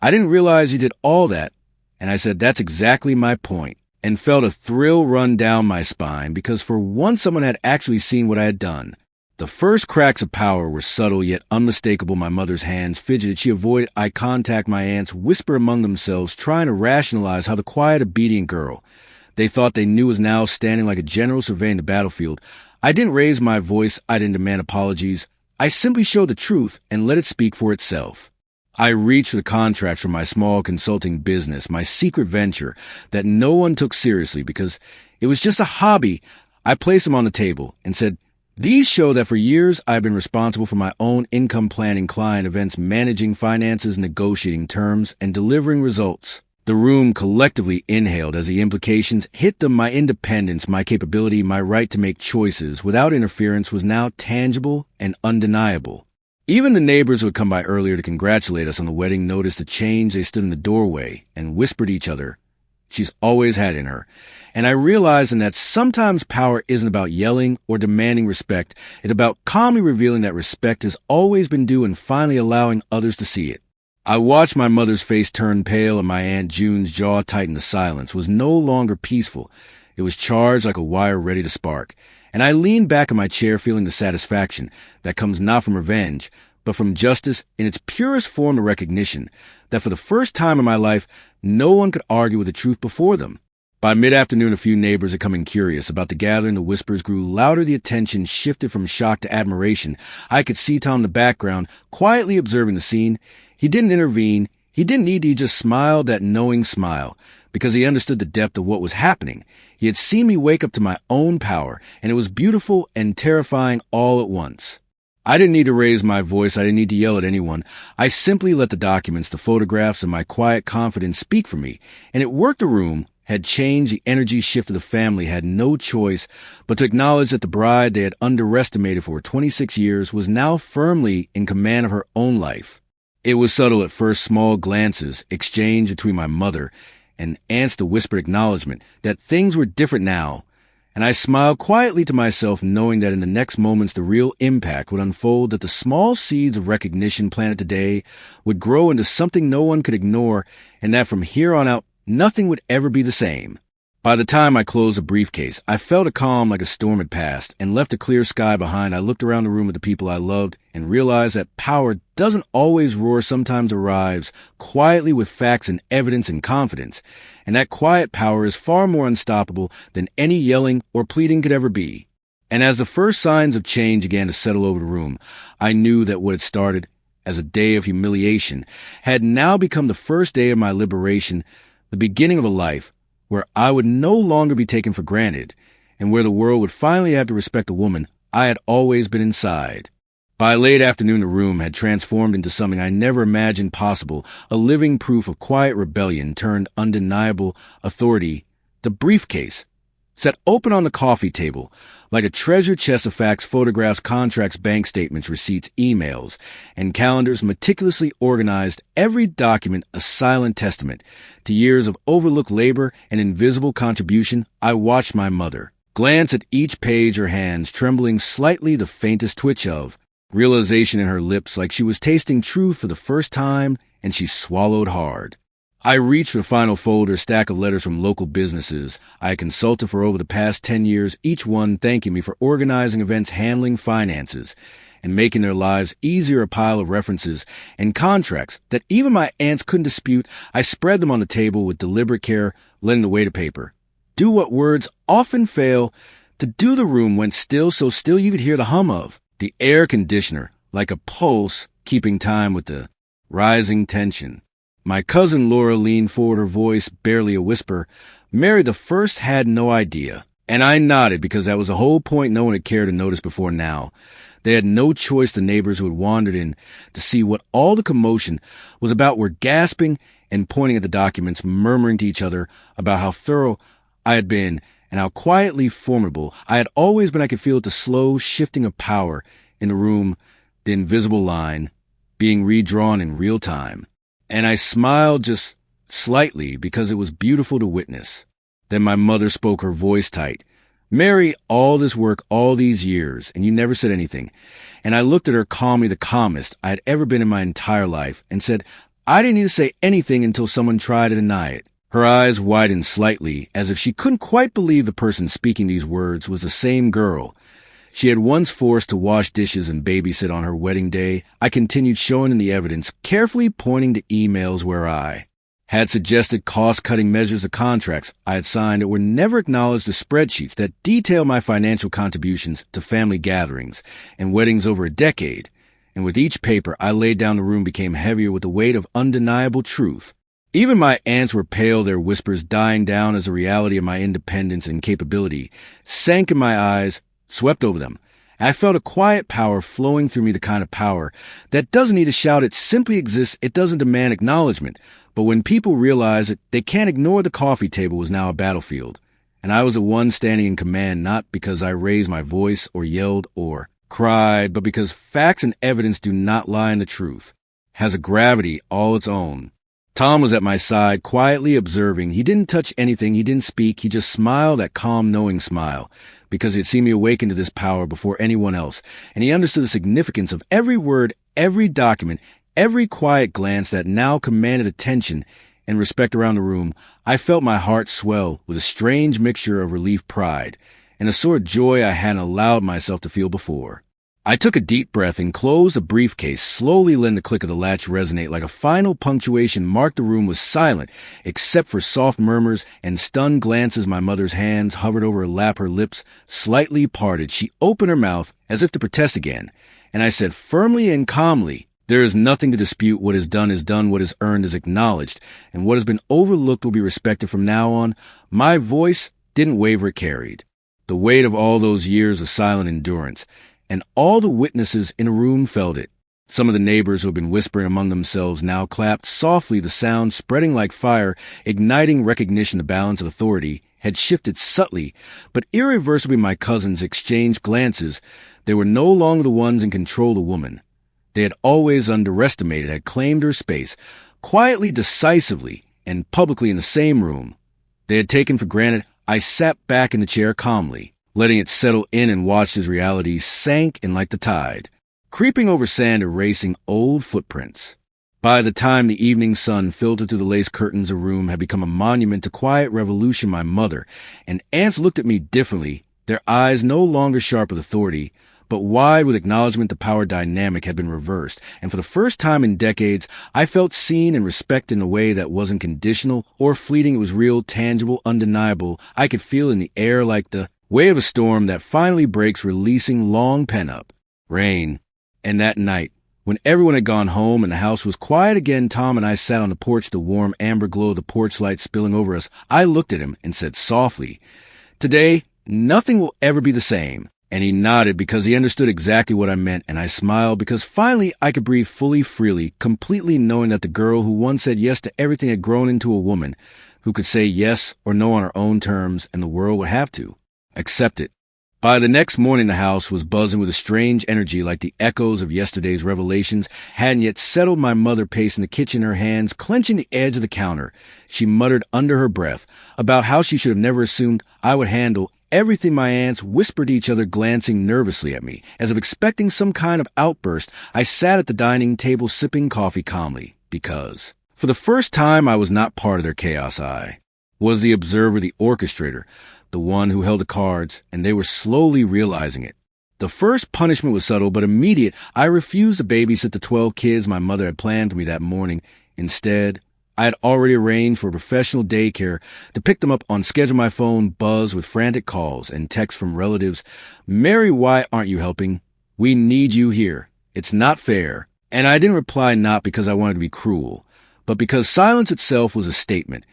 "I didn't realize you did all that." And I said, "That's exactly my point," and felt a thrill run down my spine because for once someone had actually seen what I had done. The first cracks of power were subtle yet unmistakable. My mother's hands fidgeted. She avoided eye contact. My aunts whispered among themselves, trying to rationalize how the quiet, obedient girl they thought they knew was now standing like a general surveying the battlefield. I didn't raise my voice. I didn't demand apologies. I simply showed the truth and let it speak for itself. I reached for the contracts for my small consulting business, my secret venture that no one took seriously because it was just a hobby. I placed them on the table and said, "These show that for years I've been responsible for my own income planning, client events, managing finances, negotiating terms, and delivering results." The room collectively inhaled as the implications hit them. My independence, my capability, my right to make choices without interference was now tangible and undeniable. Even the neighbors who had come by earlier to congratulate us on the wedding noticed the change. They stood in the doorway and whispered to each other, "She's always had it in her." And I realized that sometimes power isn't about yelling or demanding respect. It's about calmly revealing that respect has always been due and finally allowing others to see it. I watched my mother's face turn pale and my Aunt June's jaw tighten. The silence was no longer peaceful. It was charged like a wire ready to spark. And I leaned back in my chair feeling the satisfaction that comes not from revenge, but from justice in its purest form, the recognition that for the first time in my life, no one could argue with the truth before them. By mid-afternoon, a few neighbors had come in curious about the gathering. The whispers grew louder. The attention shifted from shock to admiration. I could see Tom in the background, quietly observing the scene. He didn't intervene. He didn't need to. He just smiled that knowing smile because he understood the depth of what was happening. He had seen me wake up to my own power, and it was beautiful and terrifying all at once. I didn't need to raise my voice. I didn't need to yell at anyone. I simply let the documents, the photographs, and my quiet confidence speak for me, and it worked. The room had changed. The energy shift of the family had no choice but to acknowledge that the bride they had underestimated for 26 years was now firmly in command of her own life. It was subtle at first, small glances exchanged between my mother and aunts, the whispered acknowledgement that things were different now. And I smiled quietly to myself, knowing that in the next moments the real impact would unfold, that the small seeds of recognition planted today would grow into something no one could ignore, and that from here on out, nothing would ever be the same. By the time I closed the briefcase, I felt a calm like a storm had passed and left a clear sky behind. I looked around the room at the people I loved and realized that power doesn't always roar, sometimes arrives quietly with facts and evidence and confidence. And that quiet power is far more unstoppable than any yelling or pleading could ever be. And as the first signs of change began to settle over the room, I knew that what had started as a day of humiliation had now become the first day of my liberation, the beginning of a life where I would no longer be taken for granted, and where the world would finally have to respect a woman I had always been inside. By late afternoon, the room had transformed into something I never imagined possible, a living proof of quiet rebellion turned undeniable authority. The briefcase sat open on the coffee table, like a treasure chest of facts, photographs, contracts, bank statements, receipts, emails, and calendars meticulously organized, every document a silent testament to years of overlooked labor and invisible contribution. I watched my mother glance at each page, her hands trembling slightly, the faintest twitch of realization in her lips, like she was tasting truth for the first time, and she swallowed hard. I reached for the final folder, a stack of letters from local businesses I had consulted for over the past 10 years, each one thanking me for organizing events, handling finances, and making their lives easier a pile of references and contracts that even my aunts couldn't dispute. I spread them on the table with deliberate care, letting the weight of paper do what words often fail to do. The room went still, so still you could hear the hum of the air conditioner, like a pulse keeping time with the rising tension. My cousin Laura leaned forward, her voice barely a whisper. Mary the First had no idea, and I nodded because that was the whole point. No one had cared to notice before now. They had no choice. The neighbors who had wandered in to see what all the commotion was about were gasping and pointing at the documents, murmuring to each other about how thorough I had been and how quietly formidable I had always been. I could feel the slow shifting of power in the room, the invisible line being redrawn in real time. And I smiled just slightly because it was beautiful to witness. Then my mother spoke, her voice tight. Mary, all this work, all these years, and you never said anything. And I looked at her calmly, the calmest I had ever been in my entire life, and said, I didn't need to say anything until someone tried to deny it. Her eyes widened slightly, as if she couldn't quite believe the person speaking these words was the same girl she had once forced to wash dishes and babysit on her wedding day. I continued showing in the evidence, carefully pointing to emails where I had suggested cost-cutting measures of contracts I had signed that were never acknowledged, the spreadsheets that detail my financial contributions to family gatherings and weddings over a decade. And with each paper I laid down, the room became heavier with the weight of undeniable truth. Even my aunts were pale, their whispers dying down as the reality of my independence and capability sank in my eyes, swept over them. I felt a quiet power flowing through me, the kind of power that doesn't need to shout. It simply exists. It doesn't demand acknowledgement. But when people realize it, they can't ignore. The coffee table was now a battlefield, and I was the one standing in command, not because I raised my voice or yelled or cried, but because facts and evidence do not lie in the truth, has a gravity all its own. Tom was at my side, quietly observing. He didn't touch anything. He didn't speak. He just smiled, that calm, knowing smile, because he had seen me awaken to this power before anyone else, and he understood the significance of every word, every document, every quiet glance that now commanded attention and respect around the room. I felt my heart swell with a strange mixture of relief, pride, and a sort of joy I hadn't allowed myself to feel before. I took a deep breath and closed the briefcase, slowly letting the click of the latch resonate like a final punctuation mark. The room was silent, except for soft murmurs and stunned glances. My mother's hands hovered over her lap, her lips slightly parted. She opened her mouth as if to protest again, and I said firmly and calmly, there is nothing to dispute. What is done is done, what is earned is acknowledged, and what has been overlooked will be respected from now on. My voice didn't waver, it carried the weight of all those years of silent endurance, and all the witnesses in the room felt it. Some of the neighbors who had been whispering among themselves now clapped softly, the sound spreading like fire, igniting recognition. The balance of authority had shifted subtly, but irreversibly. My cousins exchanged glances. They were no longer the ones in control of the woman they had always underestimated, had claimed her space, quietly, decisively, and publicly in the same room they had taken for granted. I sat back in the chair calmly, letting it settle in, and watched as reality sank in like the tide, creeping over sand, erasing old footprints. By the time the evening sun filtered through the lace curtains, the room had become a monument to quiet revolution. My mother and aunts looked at me differently, their eyes no longer sharp with authority, but wide with acknowledgement. The power dynamic had been reversed, and for the first time in decades, I felt seen and respected in a way that wasn't conditional or fleeting. It was real, tangible, undeniable. I could feel in the air like the wave of a storm that finally breaks, releasing long pent-up rain. And that night, when everyone had gone home and the house was quiet again, Tom and I sat on the porch, the warm amber glow of the porch light spilling over us. I looked at him and said softly, today, nothing will ever be the same. And he nodded because he understood exactly what I meant, and I smiled because finally I could breathe fully, freely, completely, knowing that the girl who once said yes to everything had grown into a woman who could say yes or no on her own terms, and the world would have to accept it. By the next morning, the house was buzzing with a strange energy, like the echoes of yesterday's revelations hadn't yet settled. My mother paced in the kitchen, her hands clenching the edge of the counter. She muttered under her breath about how she should have never assumed I would handle everything. My aunts whispered to each other, glancing nervously at me, as if expecting some kind of outburst. I sat at the dining table, sipping coffee calmly, because, for the first time, I was not part of their chaos. I was the observer, the orchestrator, the one who held the cards, and they were slowly realizing it. The first punishment was subtle but immediate. I refused to babysit the 12 kids my mother had planned for me that morning. Instead, I had already arranged for a professional daycare to pick them up on schedule. My phone buzzed with frantic calls and texts from relatives. "Mary, why aren't you helping? We need you here. It's not fair." And I didn't reply not because I wanted to be cruel, but because silence itself was a statement,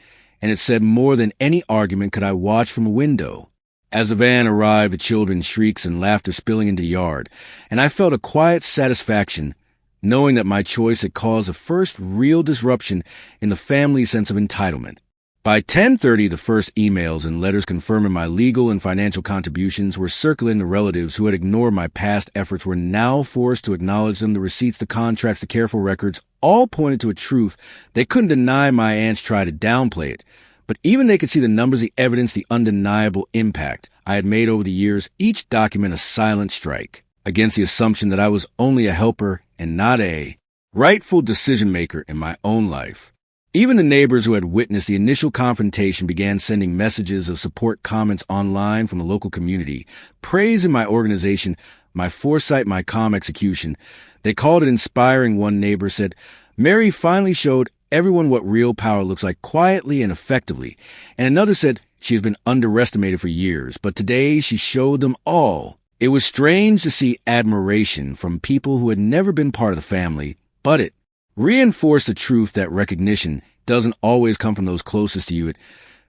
and it said more than any argument could I watch from a window. As the van arrived, the children's shrieks and laughter spilling into the yard, and I felt a quiet satisfaction knowing that my choice had caused the first real disruption in the family's sense of entitlement. By 10:30, the first emails and letters confirming my legal and financial contributions were circulating to relatives who had ignored my past efforts were now forced to acknowledge them. The receipts, the contracts, the careful records all pointed to a truth they couldn't deny. My aunts tried to downplay it, but even they could see the numbers, the evidence, the undeniable impact I had made over the years, each document a silent strike against the assumption that I was only a helper and not a rightful decision-maker in my own life. Even the neighbors who had witnessed the initial confrontation began sending messages of support, comments online from the local community, praising my organization, my foresight, my calm execution. They called it inspiring. One neighbor said, "Mary finally showed everyone what real power looks like, quietly and effectively." And another said, "She has been underestimated for years, but today she showed them all." It was strange to see admiration from people who had never been part of the family, but it reinforced the truth that recognition doesn't always come from those closest to you. It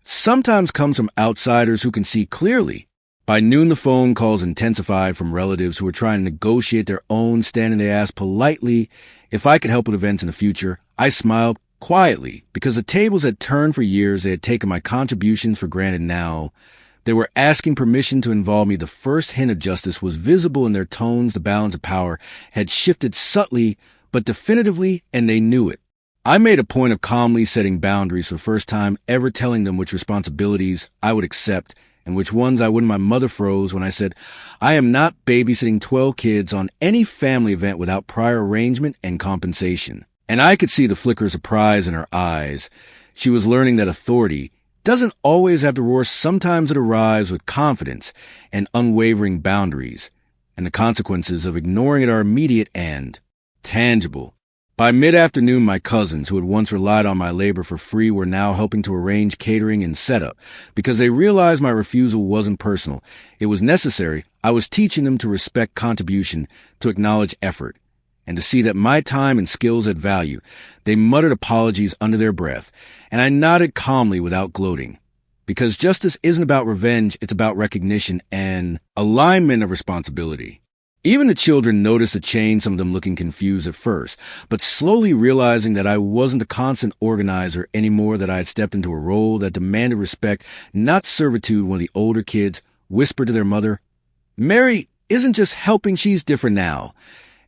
sometimes comes from outsiders who can see clearly. By noon, the phone calls intensified from relatives who were trying to negotiate their own standing. They asked politely if I could help with events in the future. I smiled quietly because the tables had turned for years. They had taken my contributions for granted. Now they were asking permission to involve me. The first hint of justice was visible in their tones. The balance of power had shifted subtly but definitively, and they knew it. I made a point of calmly setting boundaries for the first time ever, telling them which responsibilities I would accept and which ones I wouldn't. My mother froze when I said, "I am not babysitting 12 kids on any family event without prior arrangement and compensation." And I could see the flicker of surprise in her eyes. She was learning that authority doesn't always have to roar. Sometimes it arrives with confidence and unwavering boundaries, and the consequences of ignoring it are immediate and tangible. By mid-afternoon, my cousins, who had once relied on my labor for free, were now helping to arrange catering and setup because they realized my refusal wasn't personal. It was necessary. I was teaching them to respect contribution, to acknowledge effort, and to see that my time and skills had value. They muttered apologies under their breath, and I nodded calmly without gloating. Because justice isn't about revenge, it's about recognition and alignment of responsibility. Even the children noticed a change, some of them looking confused at first, but slowly realizing that I wasn't a constant organizer anymore, that I had stepped into a role that demanded respect, not servitude. One of the older kids whispered to their mother, "Mary isn't just helping, she's different now."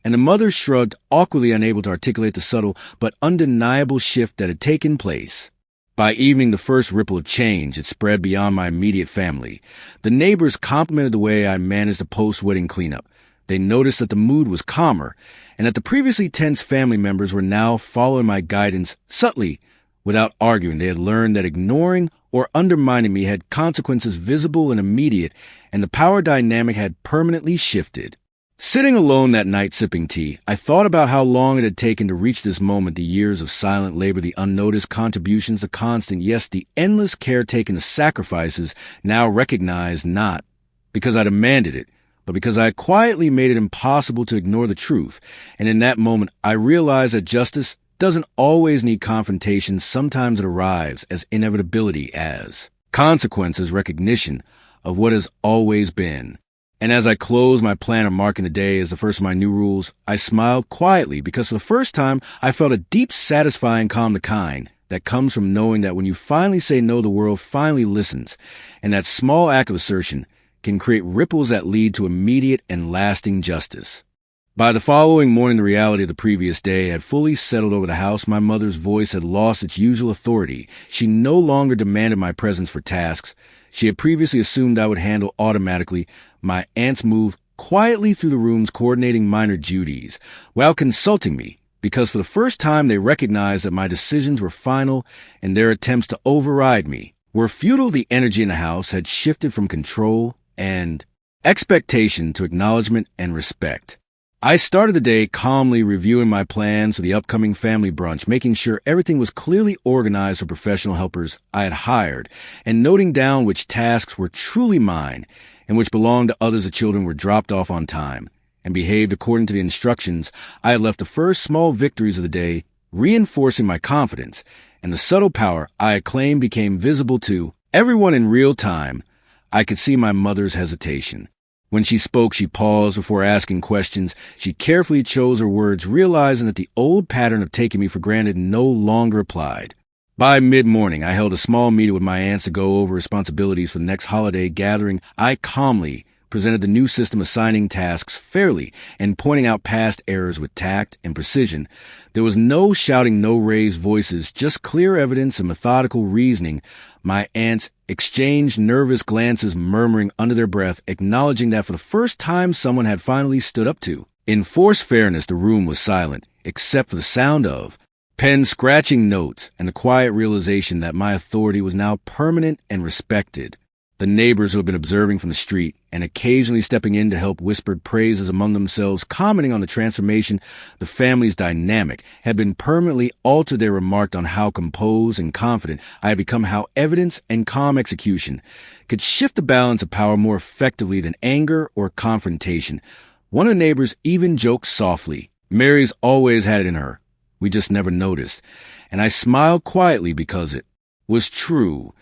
And the mother shrugged, awkwardly unable to articulate the subtle but undeniable shift that had taken place. By evening, the first ripple of change had spread beyond my immediate family. The neighbors complimented the way I managed the post-wedding cleanup. They noticed that the mood was calmer, and that the previously tense family members were now following my guidance subtly, without arguing. They had learned that ignoring or undermining me had consequences visible and immediate, and the power dynamic had permanently shifted. Sitting alone that night sipping tea, I thought about how long it had taken to reach this moment, the years of silent labor, the unnoticed contributions, the constant, yes, the endless care taken, the sacrifices now recognized, not because I demanded it, but because I quietly made it impossible to ignore the truth. And in that moment, I realized that justice doesn't always need confrontation. Sometimes it arrives as inevitability, as consequences, recognition of what has always been. And as I closed my plan of marking the day as the first of my new rules, I smiled quietly because for the first time, I felt a deep, satisfying calm, the kind that comes from knowing that when you finally say no, the world finally listens. And that small act of assertion can create ripples that lead to immediate and lasting justice. By the following morning, the reality of the previous day had fully settled over the house. My mother's voice had lost its usual authority. She no longer demanded my presence for tasks she had previously assumed I would handle automatically. My aunts moved quietly through the rooms, coordinating minor duties, while consulting me, because for the first time they recognized that my decisions were final and their attempts to override me were futile. The energy in the house had shifted from control and Expectation to acknowledgement and respect. I started the day calmly reviewing my plans for the upcoming family brunch, making sure everything was clearly organized for professional helpers I had hired, and noting down which tasks were truly mine and which belonged to others. The children were dropped off on time and behaved according to the instructions. I had left the first small victories of the day, reinforcing my confidence, and the subtle power I had claimed became visible to everyone in real time. I could see my mother's hesitation. When she spoke, she paused before asking questions. She carefully chose her words, realizing that the old pattern of taking me for granted no longer applied. By mid-morning, I held a small meeting with my aunts to go over responsibilities for the next holiday gathering. I calmly presented the new system, assigning tasks fairly and pointing out past errors with tact and precision. There was no shouting, no raised voices, just clear evidence and methodical reasoning. My aunts exchanged nervous glances, murmuring under their breath, acknowledging that for the first time someone had finally stood up to. In forced fairness, the room was silent, except for the sound of pen scratching notes and the quiet realization that my authority was now permanent and respected. The neighbors who had been observing from the street and occasionally stepping in to help whispered praises among themselves, commenting on the transformation the family's dynamic had been permanently altered. They remarked on how composed and confident I had become, how evidence and calm execution could shift the balance of power more effectively than anger or confrontation. One of the neighbors even joked softly, "Mary's always had it in her. We just never noticed." And I smiled quietly because it was true.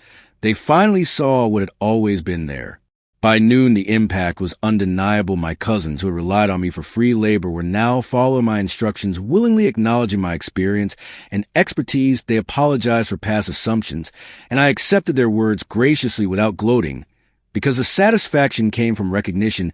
They finally saw what had always been there. By noon, the impact was undeniable. My cousins, who had relied on me for free labor, were now following my instructions, willingly acknowledging my experience and expertise. They apologized for past assumptions, and I accepted their words graciously without gloating, because the satisfaction came from recognition,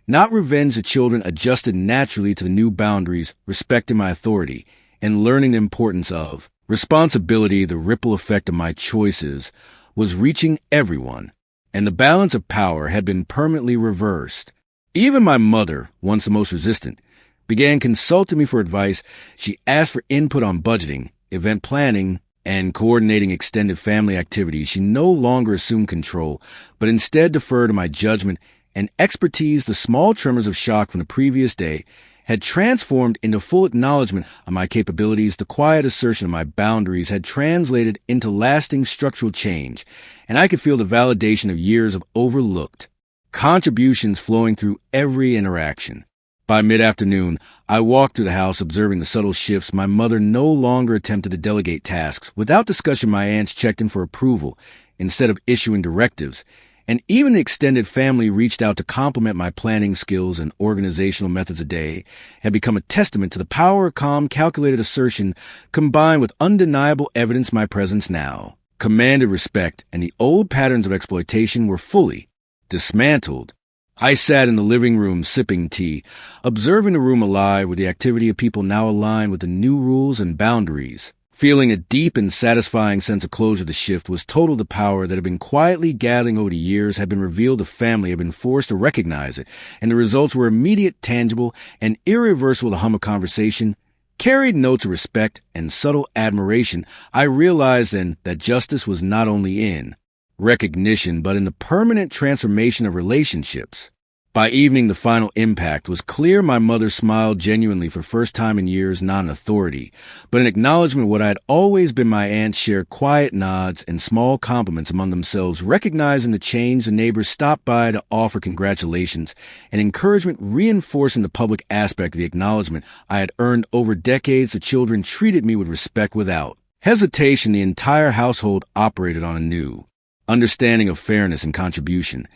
not revenge. The children adjusted naturally to the new boundaries, respecting my authority and learning the importance of responsibility. The ripple effect of my choices was reaching everyone, and the balance of power had been permanently reversed. Even my mother, once the most resistant, began consulting me for advice. She asked for input on budgeting, event planning, and coordinating extended family activities. She no longer assumed control, but instead deferred to my judgment and expertise. The small tremors of shock from the previous day had transformed into full acknowledgement of my capabilities. The quiet assertion of my boundaries had translated into lasting structural change, and I could feel the validation of years of overlooked contributions flowing through every interaction. By mid-afternoon, I walked through the house, observing the subtle shifts. My mother no longer attempted to delegate tasks. Without discussion, my aunts checked in for approval instead of issuing directives, and even the extended family reached out to compliment my planning skills and organizational methods. A day had become a testament to the power of calm, calculated assertion combined with undeniable evidence. My presence now commanded respect, and the old patterns of exploitation were fully dismantled. I sat in the living room sipping tea, observing the room alive with the activity of people now aligned with the new rules and boundaries. Feeling a deep and satisfying sense of closure. The shift was total. The power that had been quietly gathering over the years had been revealed. The family had been forced to recognize it, and the results were immediate, tangible, and irreversible. The hum of conversation carried notes of respect and subtle admiration. I realized then that justice was not only in recognition, but in the permanent transformation of relationships. By evening, the final impact was clear. My mother smiled genuinely for the first time in years, not an authority, but an acknowledgement of what I had always been. My aunts shared quiet nods and small compliments among themselves, recognizing the change. The neighbors stopped by to offer congratulations and encouragement, reinforcing the public aspect of the acknowledgement I had earned over decades. The children treated me with respect without hesitation. The entire household operated on a new understanding of fairness and contribution,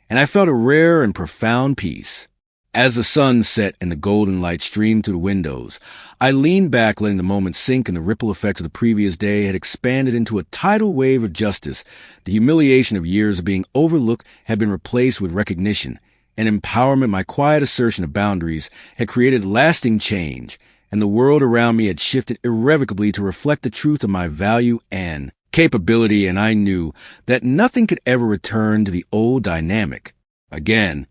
and I felt a rare and profound peace. As the sun set and the golden light streamed through the windows, I leaned back, letting the moment sink, and the ripple effects of the previous day had expanded into a tidal wave of justice. The humiliation of years of being overlooked had been replaced with recognition and empowerment. My quiet assertion of boundaries had created lasting change, and the world around me had shifted irrevocably to reflect the truth of my value and capability, and I knew that nothing could ever return to the old dynamic again.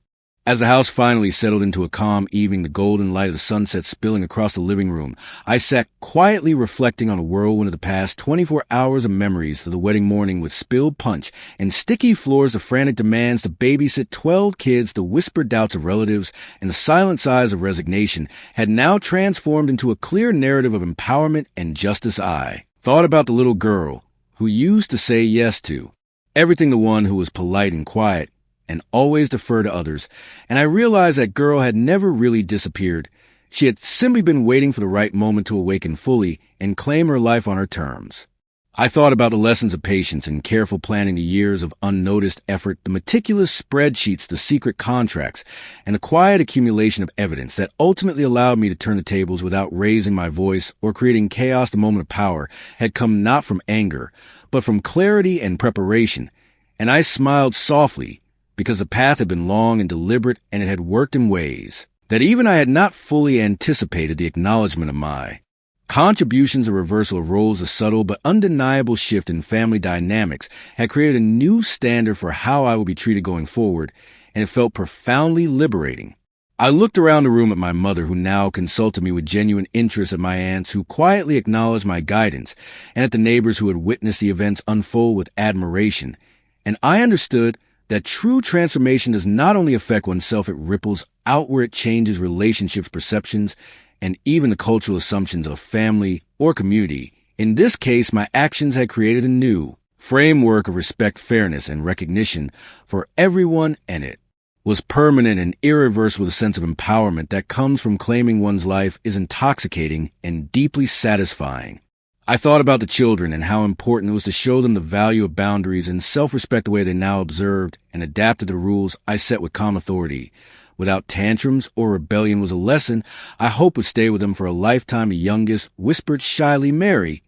As the house finally settled into a calm evening, the golden light of the sunset spilling across the living room, I sat quietly reflecting on a whirlwind of the past 24 hours of memories of the wedding morning with spilled punch and sticky floors, the frantic demands to babysit 12 kids, the whispered doubts of relatives, and the silent sighs of resignation had now transformed into a clear narrative of empowerment and justice. I thought about the little girl who used to say yes to everything, the one who was polite and quiet and always defer to others, and I realized that girl had never really disappeared. She had simply been waiting for the right moment to awaken fully and claim her life on her terms. I thought about the lessons of patience and careful planning, the years of unnoticed effort, the meticulous spreadsheets, the secret contracts, and the quiet accumulation of evidence that ultimately allowed me to turn the tables without raising my voice or creating chaos. The moment of power had come not from anger, but from clarity and preparation, and I smiled softly, because the path had been long and deliberate, and it had worked in ways that even I had not fully anticipated. The acknowledgement of my contributions, a reversal of roles, a subtle but undeniable shift in family dynamics, had created a new standard for how I would be treated going forward, and it felt profoundly liberating. I looked around the room at my mother, who now consulted me with genuine interest, at my aunts, who quietly acknowledged my guidance, and at the neighbors who had witnessed the events unfold with admiration, and I understood that true transformation does not only affect oneself, it ripples outward, it changes relationships, perceptions, and even the cultural assumptions of family or community. In this case, my actions had created a new framework of respect, fairness, and recognition for everyone, and it was permanent and irreversible. The sense of empowerment that comes from claiming one's life is intoxicating and deeply satisfying. I thought about the children and how important it was to show them the value of boundaries and self-respect, the way they now observed and adapted the rules I set with calm authority. Without tantrums or rebellion, was a lesson I hope would stay with them for a lifetime. The youngest whispered shyly, "Mary,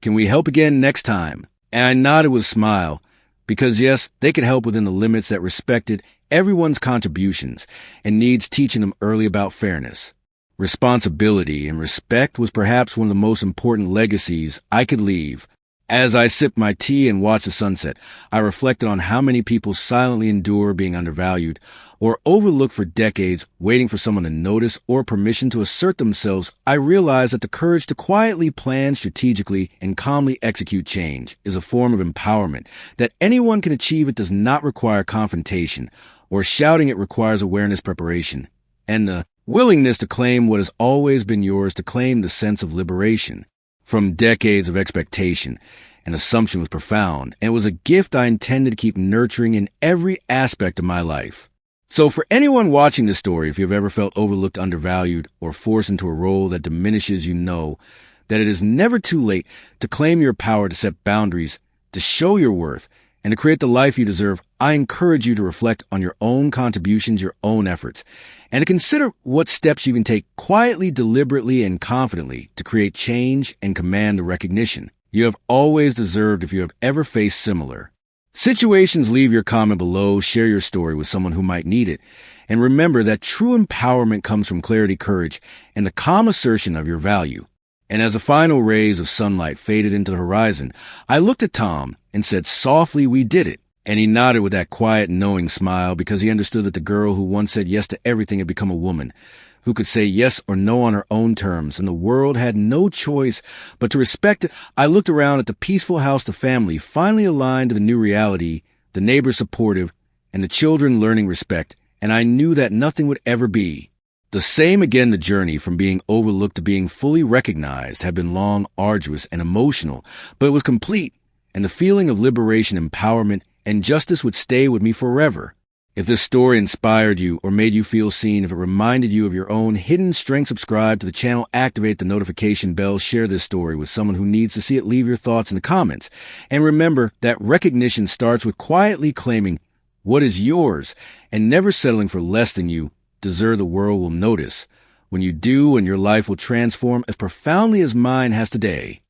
can we help again next time?" And I nodded with a smile, because yes, they could help within the limits that respected everyone's contributions and needs. Teaching them early about fairness, responsibility, and respect was perhaps one of the most important legacies I could leave. As I sipped my tea and watched the sunset, I reflected on how many people silently endure being undervalued or overlooked for decades, waiting for someone to notice or permission to assert themselves. I realized that the courage to quietly plan strategically and calmly execute change is a form of empowerment that anyone can achieve. It does not require confrontation or shouting. It requires awareness, preparation, and the willingness to claim what has always been yours, to claim the sense of liberation from decades of expectation and assumption was profound, and it was a gift I intended to keep nurturing in every aspect of my life. So for anyone watching this story, if you've ever felt overlooked, undervalued, or forced into a role that diminishes you, know that it is never too late to claim your power, to set boundaries, to show your worth, and to create the life you deserve. I encourage you to reflect on your own contributions, your own efforts, and to consider what steps you can take quietly, deliberately, and confidently to create change and command the recognition you have always deserved. If you have ever faced similar situations, leave your comment below, share your story with someone who might need it, and remember that true empowerment comes from clarity, courage, and the calm assertion of your value. And as the final rays of sunlight faded into the horizon, I looked at Tom and said softly, "We did it." And he nodded with that quiet, knowing smile, because he understood that the girl who once said yes to everything had become a woman who could say yes or no on her own terms, and the world had no choice but to respect it. I looked around at the peaceful house, the family finally aligned to the new reality, the neighbors supportive, and the children learning respect, and I knew that nothing would ever be the same again. The journey from being overlooked to being fully recognized had been long, arduous, and emotional, but it was complete, and the feeling of liberation, empowerment, and justice would stay with me forever. If this story inspired you or made you feel seen, if it reminded you of your own hidden strength, subscribe to the channel, activate the notification bell, share this story with someone who needs to see it, leave your thoughts in the comments. And remember that recognition starts with quietly claiming what is yours and never settling for less than you deserve. The world will notice when you do, and your life will transform as profoundly as mine has today.